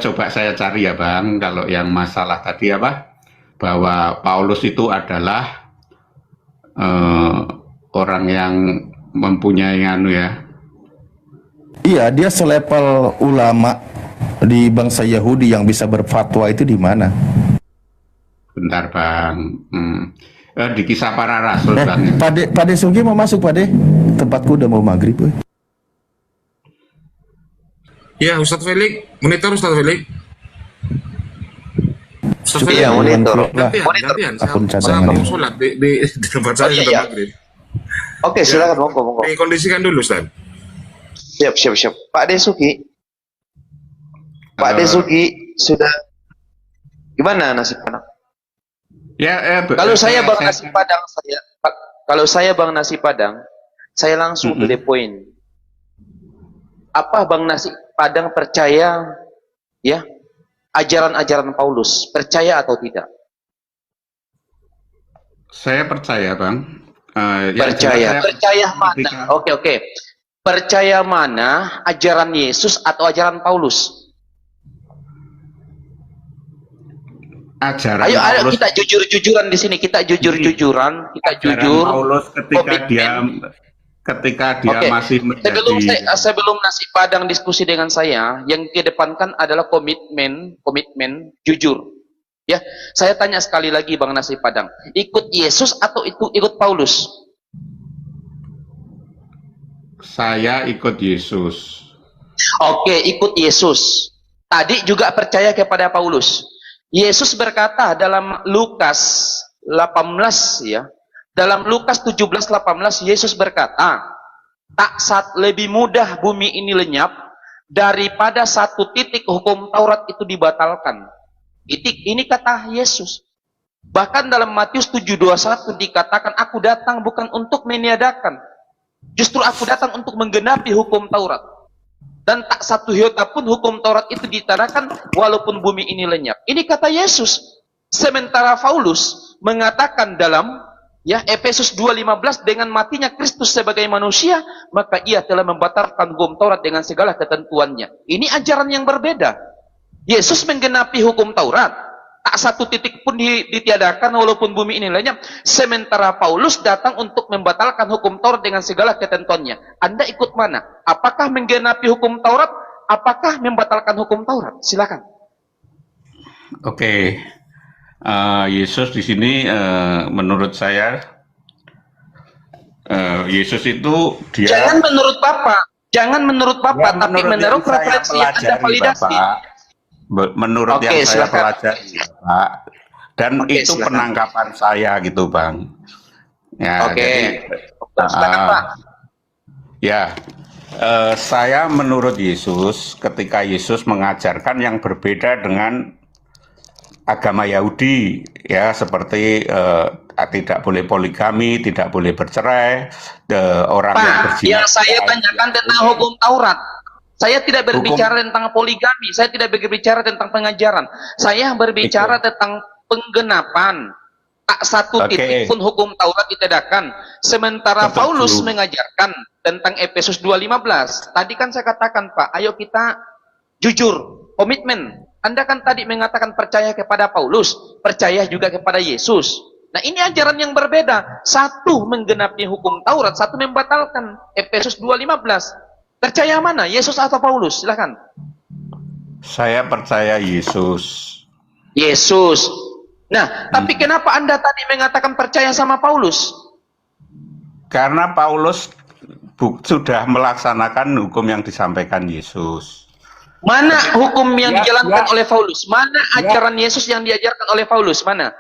Coba saya cari ya Bang, kalau yang masalah tadi apa, bahwa Paulus itu adalah orang yang mempunyai ya. Iya, dia selevel ulama di bangsa Yahudi yang bisa berfatwa itu di mana? Bentar Bang. Di Kisah Para Rasul Bang. Pade Sugi mau masuk Pade? Tempatku udah mau maghrib. Ya, Ustadz Felix, monitor Ustadz Felix. Ustadz Felix, Iya, monitor. gantian. Akun Saya cadangan. mau sholat di tempat saya iya, sudah iya. maghrib. Oke, silakan monggo. Dikondisikan dulu, Ustadz. Siap. Pak Desuki. Pak Desuki sudah gimana nasib anak? Kalau saya Bang Nasi Padang, saya langsung to the point. Apa Bang Nasi Padang percaya ya ajaran-ajaran Paulus? Percaya atau tidak? Saya percaya Bang. Percaya mana? Oke. Percaya mana, ajaran Yesus atau ajaran Paulus? Ajaran Ayo Paulus, kita jujur-jujuran di sini, kita jujur-jujuran, kita ajaran jujur. Paulus ketika dia Oke. masih menjadi Sebelum Nasi Padang diskusi dengan saya, yang kedepankan adalah komitmen jujur. Ya, saya tanya sekali lagi Bang Nasi Padang, ikut Yesus atau ikut Paulus? saya ikut Yesus. Oke, ikut Yesus. Tadi juga percaya kepada Paulus. Yesus berkata dalam Lukas 18 ya. Dalam Lukas 17:18 Yesus berkata, lebih mudah bumi ini lenyap daripada satu titik hukum Taurat itu dibatalkan. Ini kata Yesus. Bahkan dalam Matius 7:21 dikatakan, aku datang bukan untuk meniadakan, justru aku datang untuk menggenapi hukum Taurat. Dan tak satu iota pun hukum Taurat itu ditadakan walaupun bumi ini lenyap. Ini kata Yesus. Sementara Paulus mengatakan dalam Efesus 2:15, dengan matinya Kristus sebagai manusia, maka ia telah membatalkan hukum Taurat dengan segala ketentuannya. Ini ajaran yang berbeda. Yesus menggenapi hukum Taurat, tak satu titik pun ditiadakan walaupun bumi ini lenyap. Sementara Paulus datang untuk membatalkan hukum Taurat dengan segala ketentuannya. Anda ikut mana? Apakah menggenapi hukum Taurat? Apakah membatalkan hukum Taurat? Silakan. Oke. Yesus di sini menurut saya Yesus itu dia Jangan menurut Bapak, tapi menurut referensi yang Anda validasi. Menurut Oke, yang saya silakan. pelajari Pak, dan Oke, itu silakan. penangkapan saya gitu Bang. Ya, Oke. jadi Silakan Pak. saya menurut Yesus, ketika Yesus mengajarkan yang berbeda dengan agama Yahudi, ya, seperti tidak boleh poligami, tidak boleh bercerai, orang yang Pak, berzina. yang saya tanyakan tentang hukum Taurat. Saya tidak berbicara tentang poligami, saya tidak berbicara tentang pengajaran. Saya berbicara tentang penggenapan. Tak satu titik pun hukum Taurat ditadakan. Sementara Betul. Paulus mengajarkan tentang Efesus 2:15. Tadi kan saya katakan, Pak, ayo kita jujur, komitmen. Anda kan tadi mengatakan percaya kepada Paulus, percaya juga kepada Yesus. Nah, ini ajaran yang berbeda. Satu menggenapi hukum Taurat, satu membatalkan. Efesus 2:15. Percaya mana? Yesus atau Paulus? Silakan. Saya percaya Yesus. Yesus. Nah, tapi kenapa Anda tadi mengatakan percaya sama Paulus? Karena Paulus sudah melaksanakan hukum yang disampaikan Yesus. Mana hukum yang dijalankan oleh Paulus? Mana ajaran Yesus yang diajarkan oleh Paulus? Mana?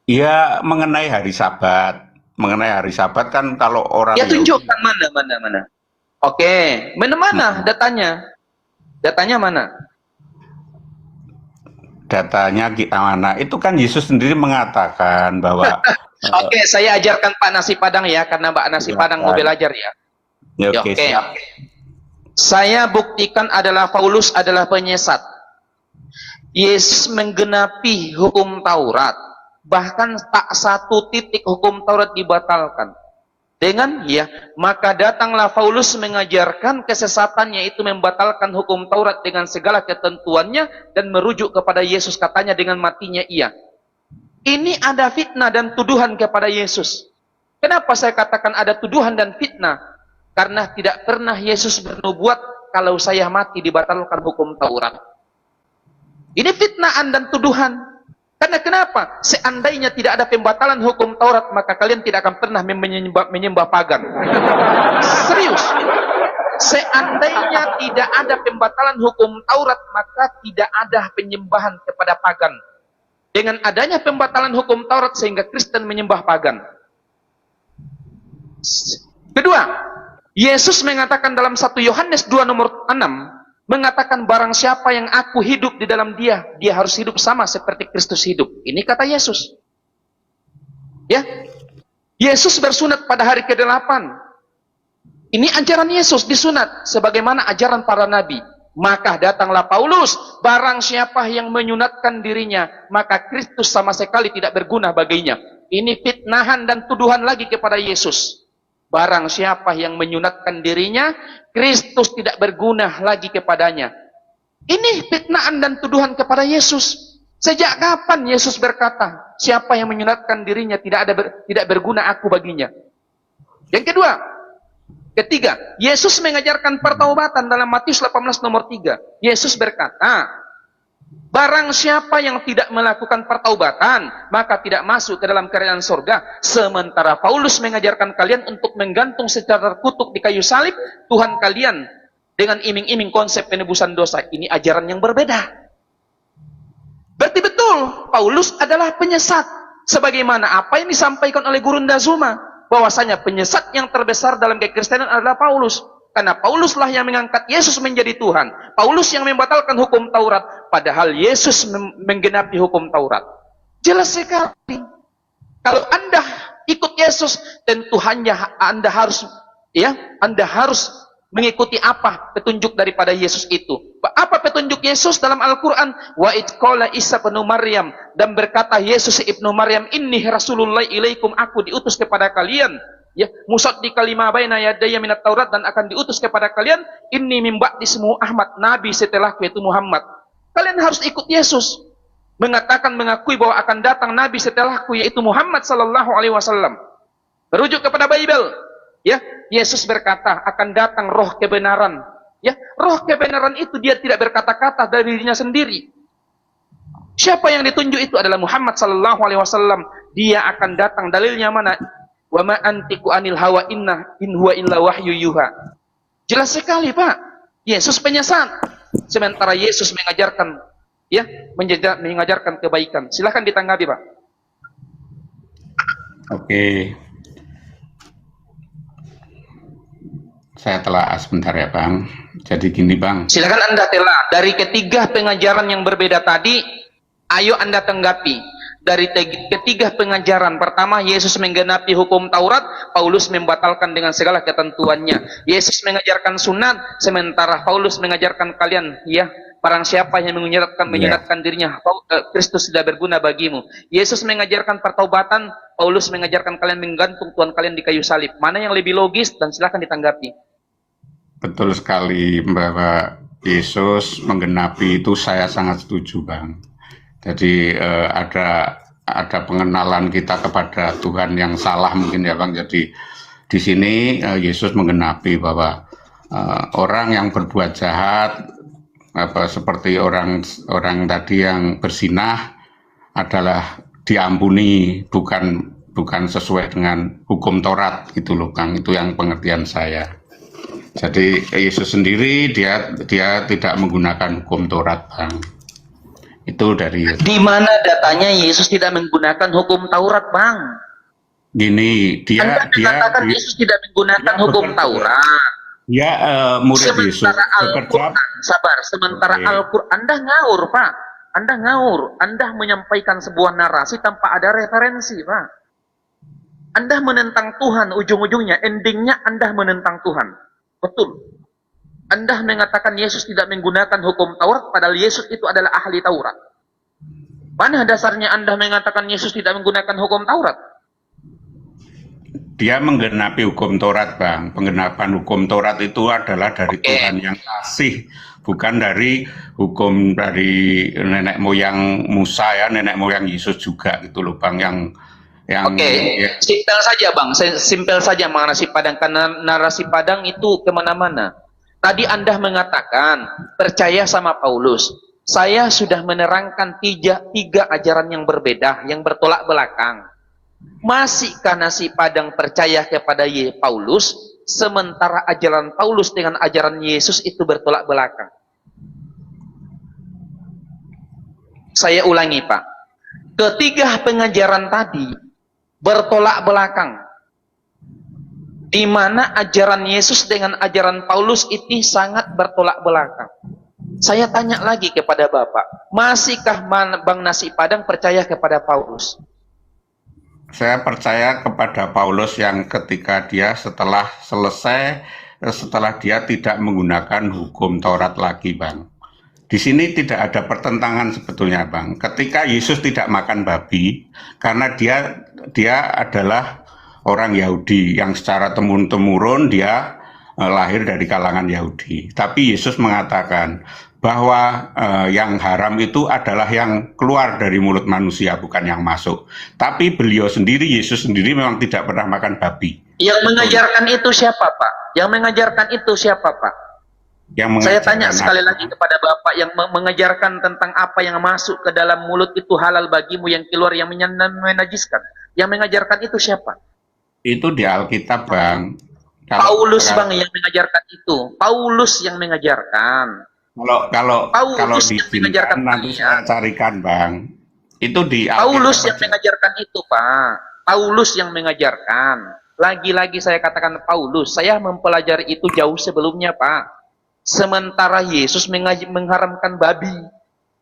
Ya, mengenai hari Sabat. Mengenai hari Sabat kan kalau orang Ya, tunjukkan mana. Oke, mana datanya? Datanya mana? Datanya kita mana? Itu kan Yesus sendiri mengatakan bahwa Oke, saya ajarkan Pak Nasi Padang ya, karena Mbak Nasi Padang mau belajar ya. oke, siap. Saya buktikan adalah Paulus adalah penyesat. Yesus menggenapi hukum Taurat. Bahkan tak satu titik hukum Taurat dibatalkan. dengan maka datanglah Paulus mengajarkan kesesatan, yaitu membatalkan hukum Taurat dengan segala ketentuannya dan merujuk kepada Yesus, katanya dengan matinya ia. Ini ada fitnah dan tuduhan kepada Yesus. Kenapa saya katakan ada tuduhan dan fitnah? Karena tidak pernah Yesus bernubuat kalau saya mati dibatalkan hukum Taurat. Ini fitnahan dan tuduhan. Karena kenapa? Seandainya tidak ada pembatalan hukum Taurat, maka kalian tidak akan pernah menyembah pagan. Serius. Seandainya tidak ada pembatalan hukum Taurat, maka tidak ada penyembahan kepada pagan. Dengan adanya pembatalan hukum Taurat sehingga Kristen menyembah pagan. Kedua, Yesus mengatakan dalam 1 Yohanes 2 nomor 6, mengatakan barang siapa yang aku hidup di dalam dia, dia harus hidup sama seperti Kristus hidup. Ini kata Yesus. Ya, Yesus bersunat pada hari ke-8. Ini ajaran Yesus disunat sebagaimana ajaran para nabi. Maka datanglah Paulus, barang siapa yang menyunatkan dirinya, maka Kristus sama sekali tidak berguna baginya. Ini fitnahan dan tuduhan lagi kepada Yesus. Barang siapa yang menyunatkan dirinya, Kristus tidak berguna lagi kepadanya. Ini fitnahan dan tuduhan kepada Yesus. Sejak kapan Yesus berkata, siapa yang menyunatkan dirinya tidak berguna aku baginya? Yang ketiga, Yesus mengajarkan pertaubatan dalam Matius 18 nomor 3. Yesus berkata, barang siapa yang tidak melakukan pertaubatan, maka tidak masuk ke dalam kerajaan sorga. Sementara Paulus mengajarkan kalian untuk menggantung secara terkutuk di kayu salib Tuhan kalian dengan iming-iming konsep penebusan dosa. Ini ajaran yang berbeda. Berarti betul, Paulus adalah penyesat. Sebagaimana apa yang disampaikan oleh Gurunda Zuma, bahwasanya penyesat yang terbesar dalam kekristenan adalah Paulus. Karena Pauluslah yang mengangkat Yesus menjadi Tuhan. Paulus yang membatalkan hukum Taurat, padahal Yesus menggenapi hukum Taurat. Jelas sekali. Kalau Anda ikut Yesus, tentu hanya Anda harus mengikuti apa petunjuk daripada Yesus itu. Apa petunjuk Yesus dalam Al-Qur'an? Wa id qala Isa ibnu Maryam, dan berkata Yesus ibnu Maryam, inni rasulullah ilaikum, aku diutus kepada kalian. Ya, musaddiq kalima baina yadayya minat Taurat, dan akan diutus kepada kalian, inni mim ba'di ismuhu Ahmad, nabi setelahku yaitu Muhammad. Kalian harus ikut Yesus. Mengakui bahwa akan datang nabi setelahku yaitu Muhammad sallallahu alaihi wasallam. Merujuk kepada Bible. Ya, Yesus berkata akan datang roh kebenaran. Ya, roh kebenaran itu dia tidak berkata-kata dari dirinya sendiri. Siapa yang ditunjuk itu adalah Muhammad sallallahu alaihi wasallam. Dia akan datang, dalilnya mana? Wa ma antiku anil hawa in huwa illa wahyu yuha. Jelas sekali, Pak. Yesus penyesat. Sementara Yesus mengajarkan mengajarkan kebaikan. Silahkan ditanggapi, Pak. Oke. Saya telah sebentar ya, Bang. Jadi gini, Bang. Silakan Anda telah. Dari ketiga pengajaran yang berbeda tadi, ayo Anda tanggapi. Dari ketiga pengajaran, pertama Yesus menggenapi hukum Taurat, Paulus membatalkan dengan segala ketentuannya. Yesus mengajarkan sunat, sementara Paulus mengajarkan kalian, barang siapa yang menyunatkan dirinya, Kristus tidak berguna bagimu. Yesus mengajarkan pertaubatan, Paulus mengajarkan kalian menggantung Tuhan kalian di kayu salib. Mana yang lebih logis? Dan silakan ditanggapi. Betul sekali bahwa Yesus menggenapi itu, saya sangat setuju, Bang. Jadi ada pengenalan kita kepada Tuhan yang salah mungkin ya, Bang. Jadi di sini Yesus menggenapi bahwa orang yang berbuat jahat, seperti orang tadi yang berzinah, adalah diampuni, bukan sesuai dengan hukum Taurat, gitu loh, Bang. Itu yang pengertian saya. Jadi Yesus sendiri dia tidak menggunakan hukum Taurat, Bang. Itu dari di mana datanya Yesus tidak menggunakan hukum Taurat, Bang? Gini, Anda mengatakan Yesus tidak menggunakan hukum Taurat. Ya, murid Yesus. Sementara Al-Qur'an, Anda ngawur, Pak. Anda ngawur. Anda menyampaikan sebuah narasi tanpa ada referensi, Pak. Anda menentang Tuhan, ujung-ujungnya, endingnya Anda menentang Tuhan. Betul. Anda mengatakan Yesus tidak menggunakan hukum Taurat, padahal Yesus itu adalah ahli Taurat. Mana dasarnya Anda mengatakan Yesus tidak menggunakan hukum Taurat? dia menggenapi hukum Taurat, Bang. Penggenapan hukum Taurat itu adalah dari Tuhan yang kasih, bukan dari hukum dari nenek moyang Musa ya, nenek moyang Yesus juga gitu loh, Bang. Yang ya. Simpel saja, Bang. Simpel saja narasi Padang, karena narasi Padang itu kemana-mana. Tadi Anda mengatakan percaya sama Paulus. Saya sudah menerangkan tiga ajaran yang berbeda, yang bertolak belakang. Masihkah nasi Padang percaya kepada Paulus, sementara ajaran Paulus dengan ajaran Yesus itu bertolak belakang? Saya ulangi, Pak. Ketiga pengajaran tadi bertolak belakang, di mana ajaran Yesus dengan ajaran Paulus itu sangat bertolak belakang. Saya tanya lagi kepada Bapak, masihkah Bang Nasi Padang percaya kepada Paulus? Saya percaya kepada Paulus yang ketika dia setelah dia tidak menggunakan hukum Taurat lagi, Bang. Di sini tidak ada pertentangan sebetulnya, Bang. Ketika Yesus tidak makan babi, karena dia adalah orang Yahudi yang secara temurun dia lahir dari kalangan Yahudi. Tapi Yesus mengatakan bahwa yang haram itu adalah yang keluar dari mulut manusia, bukan yang masuk. Tapi beliau sendiri, Yesus sendiri memang tidak pernah makan babi. Yang mengajarkan itu siapa, Pak? Yang mengajarkan itu siapa, Pak? Saya tanya sekali lagi kepada Bapak, yang mengajarkan tentang apa yang masuk ke dalam mulut itu halal bagimu, yang keluar yang menajiskan. Yang mengajarkan itu siapa? Itu di Alkitab, Bang. Paulus, Bang, yang mengajarkan itu. Paulus yang mengajarkan. Kalau di sini nanti saya carikan, Bang. Itu di Paulus yang mengajarkan itu, Pak. Paulus yang mengajarkan. Lagi-lagi saya katakan Paulus. Saya mempelajari itu jauh sebelumnya, Pak. Sementara Yesus mengharamkan babi.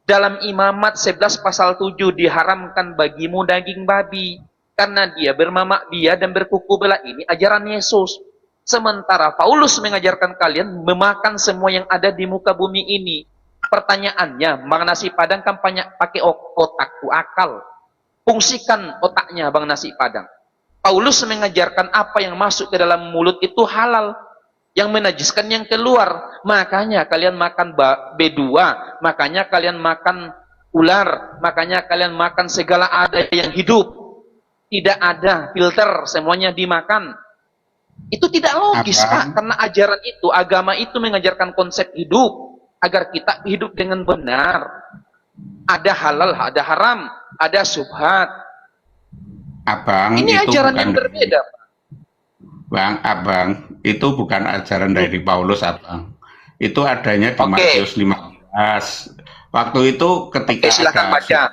Dalam Imamat 11 pasal 7 diharamkan bagimu daging babi. Karena dia bermamak dia dan berkuku belah. Ini ajaran Yesus. Sementara Paulus mengajarkan kalian memakan semua yang ada di muka bumi ini. Pertanyaannya, Bang Nasi Padang kan pakai otakku, akal. Fungsikan otaknya, Bang Nasi Padang. Paulus mengajarkan apa yang masuk ke dalam mulut itu halal. Yang menajiskan yang keluar. Makanya kalian makan B2, makanya kalian makan ular, makanya kalian makan segala ada yang hidup. Tidak ada filter, semuanya dimakan. Itu tidak logis, Pak, karena ajaran itu, agama itu mengajarkan konsep hidup agar kita hidup dengan benar. Ada halal, ada haram, ada subhat. Abang, ini itu ajaran bukan yang berbeda, Pak. Bang, Abang, itu bukan ajaran dari Paulus, Abang. Itu adanya di Matius 15. Waktu itu ketika silakan baca.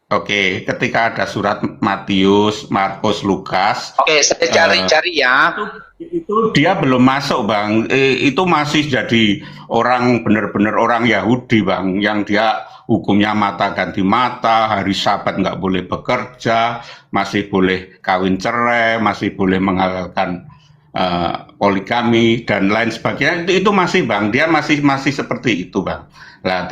Ketika ada surat Matius, Markus, Lukas. Saya cari-cari ya. Itu dia belum masuk, Bang. Itu masih jadi orang, benar-benar orang Yahudi, Bang. Yang dia hukumnya mata ganti mata, hari Sabat nggak boleh bekerja, masih boleh kawin cerai, masih boleh menghalalkan poligami dan lain sebagainya. Itu masih, Bang. Dia masih seperti itu, Bang. Nah,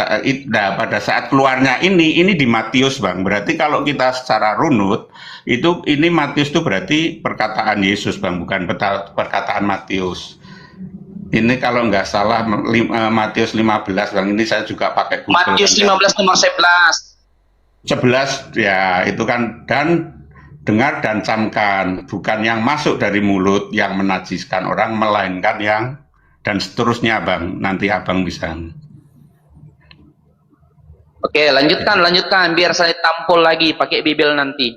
pada saat keluarnya ini di Matius, Bang. Berarti kalau kita secara runut, ini Matius itu berarti perkataan Yesus, Bang, bukan perkataan Matius. Ini kalau nggak salah Matius 15, Bang. Ini saya juga pakai Google. Matius 15 nomor 11. 11 ya, itu kan, dan dengar dan camkan, bukan yang masuk dari mulut yang menajiskan orang, melainkan yang, dan seterusnya, Bang. Nanti Abang bisa. Oke, lanjutkan, biar saya tampol lagi pakai Bible nanti.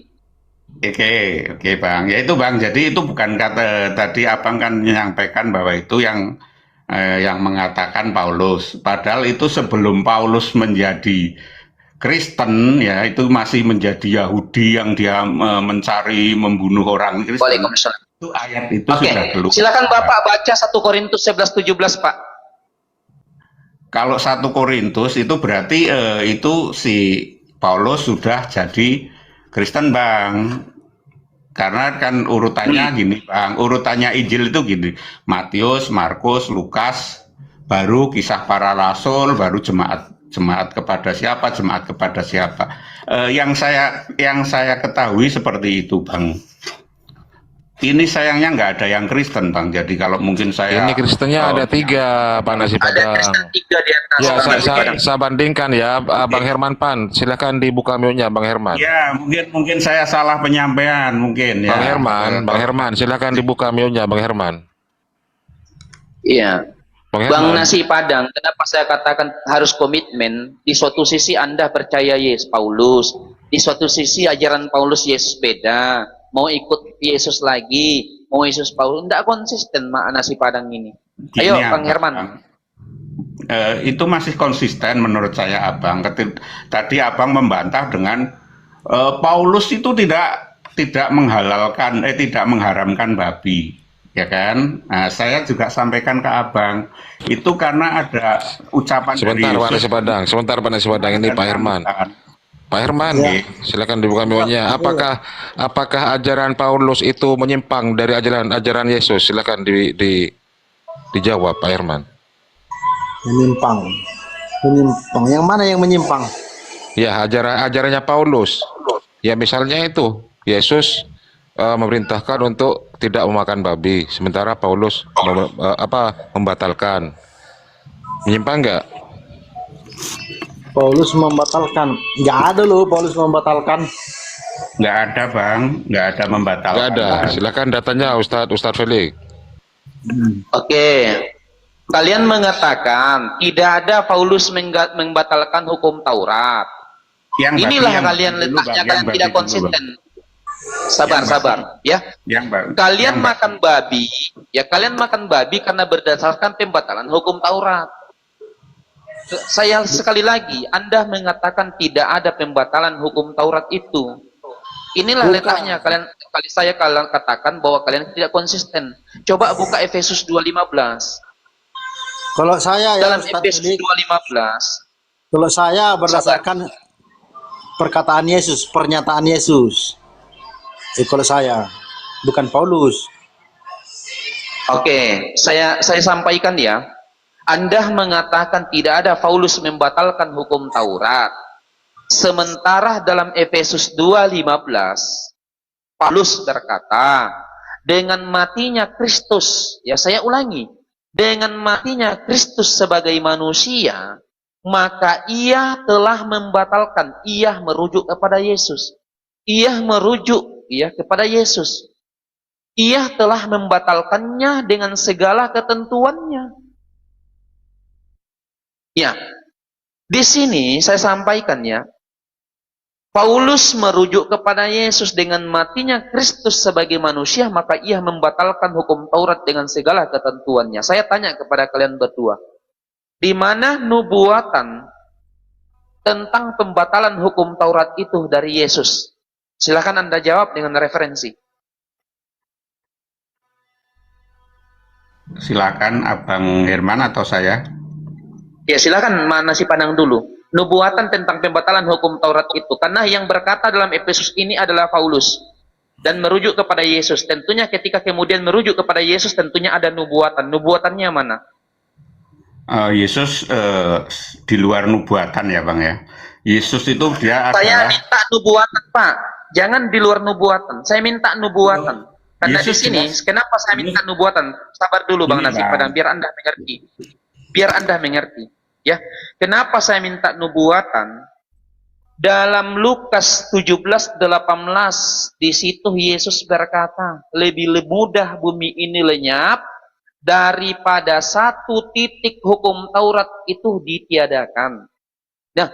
Oke, Bang. Ya itu, Bang. Jadi itu bukan kata tadi Abang kan menyampaikan bahwa itu yang mengatakan Paulus. Padahal itu sebelum Paulus menjadi Kristen, ya, itu masih menjadi Yahudi yang dia mencari membunuh orang Kristen. Waalaikumsalam. Itu ayat itu sudah keluar. Silakan Bapak baca 1 Korintus 11:17, Pak. Kalau 1 Korintus itu berarti itu si Paulus sudah jadi Kristen, Bang. Karena kan urutannya gini, Bang. Urutannya Injil itu gini. Matius, Markus, Lukas, baru Kisah Para Rasul, baru jemaat kepada siapa, jemaat kepada siapa. Yang saya ketahui seperti itu, Bang. Ini sayangnya nggak ada yang Kristen, Bang. Jadi kalau mungkin saya... Ini Kristennya ada 3, Bang Nasi Ada Padang. Kristen 3 di atas. Ya, Bang Nasi Padang. saya bandingkan ya, Bang Herman Pan. Silakan dibuka mute-nya, Bang Herman. Ya, mungkin saya salah penyampaian, mungkin ya. Bang Herman, silakan dibuka mute-nya, Bang Herman. Iya. Bang Bang Herman. Nasi Padang, kenapa saya katakan harus komitmen? Di suatu sisi Anda percaya Yesus Paulus, di suatu sisi ajaran Paulus Yesus beda, mau ikut Yesus lagi, mau Yesus Paulus, tidak konsisten Mak Nasi Padang ini. Ayo Gini, Bang Herman. Itu masih konsisten menurut saya, Abang. Tadi Abang membantah dengan Paulus itu tidak menghalalkan, tidak mengharamkan babi, ya kan? Nah, saya juga sampaikan ke Abang, itu karena ada ucapan Sebentar, dari Pak Nasi Padang. Sebentar, Pak Nasi Padang. Ini Pak Herman. Pak Herman, silakan dibuka mute-nya. Apakah ajaran Paulus itu menyimpang dari ajaran Yesus? Silakan dijawab, Pak Herman. Menyimpang. Yang mana yang menyimpang? Ya, ajarannya Paulus. Ya, misalnya itu Yesus memerintahkan untuk tidak memakan babi, sementara Paulus membatalkan. Menyimpang nggak? Paulus membatalkan. Nggak ada loh Paulus membatalkan. Nggak ada, Bang. Nggak ada membatalkan. Nggak ada. Silakan datanya Ustadz Felix. Oke. Kalian mengatakan tidak ada Paulus membatalkan hukum Taurat. Inilah kalian letaknya, kalian tidak konsisten. Sabar, ya. Kalian makan babi, ya kalian makan babi karena berdasarkan pembatalan hukum Taurat. Saya sekali lagi, Anda mengatakan tidak ada pembatalan hukum Taurat itu. Inilah letaknya kalian. Saya katakan bahwa kalian tidak konsisten. Coba buka Efesus 2:15. Kalau saya dalam ya, Efesus 2:15. Kalau saya berdasarkan perkataan Yesus, pernyataan Yesus. Kalau saya, bukan Paulus. Oke, saya sampaikan ya. Anda mengatakan tidak ada Paulus membatalkan hukum Taurat. Sementara dalam Efesus 2:15, Paulus berkata, dengan matinya Kristus, ya saya ulangi, dengan matinya Kristus sebagai manusia, maka ia telah membatalkan, ia merujuk kepada Yesus. Ia merujuk ya kepada Yesus. Ia telah membatalkannya dengan segala ketentuannya. Ya, di sini saya sampaikan ya, Paulus merujuk kepada Yesus dengan matinya Kristus sebagai manusia, maka ia membatalkan hukum Taurat dengan segala ketentuannya. Saya tanya kepada kalian berdua, di mana nubuatan tentang pembatalan hukum Taurat itu dari Yesus? Silakan Anda jawab dengan referensi. Silakan Abang Herman atau saya? Ya silakan Mak Nasi Padang dulu. Nubuatan tentang pembatalan hukum Taurat itu, karena yang berkata dalam Efesus ini adalah Paulus dan merujuk kepada Yesus. Tentunya ketika kemudian merujuk kepada Yesus, tentunya ada nubuatan. Nubuatannya mana? Yesus di luar nubuatan ya, Bang ya. Yesus itu dia Saya adalah... minta nubuatan, Pak. Jangan di luar nubuatan. Saya minta nubuatan. Karena Yesus di sini, kenapa saya minta nubuatan? Sabar dulu Bang Nasi Padang, biar Anda mengerti. Biar Anda mengerti. Ya, kenapa saya minta nubuatan? Dalam Lukas 17:18 di situ Yesus berkata, lebih mudah bumi ini lenyap daripada satu titik hukum Taurat itu ditiadakan. Nah,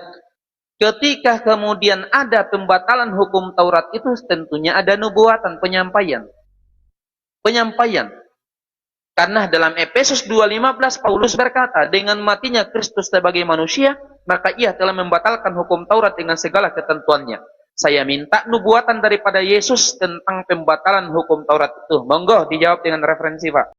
ketika kemudian ada pembatalan hukum Taurat itu, tentunya ada nubuatan, penyampaian. Karena dalam Efesus 2:15 Paulus berkata, dengan matinya Kristus sebagai manusia, maka ia telah membatalkan hukum Taurat dengan segala ketentuannya. Saya minta nubuatan daripada Yesus tentang pembatalan hukum Taurat itu. Monggo dijawab dengan referensi, Pak.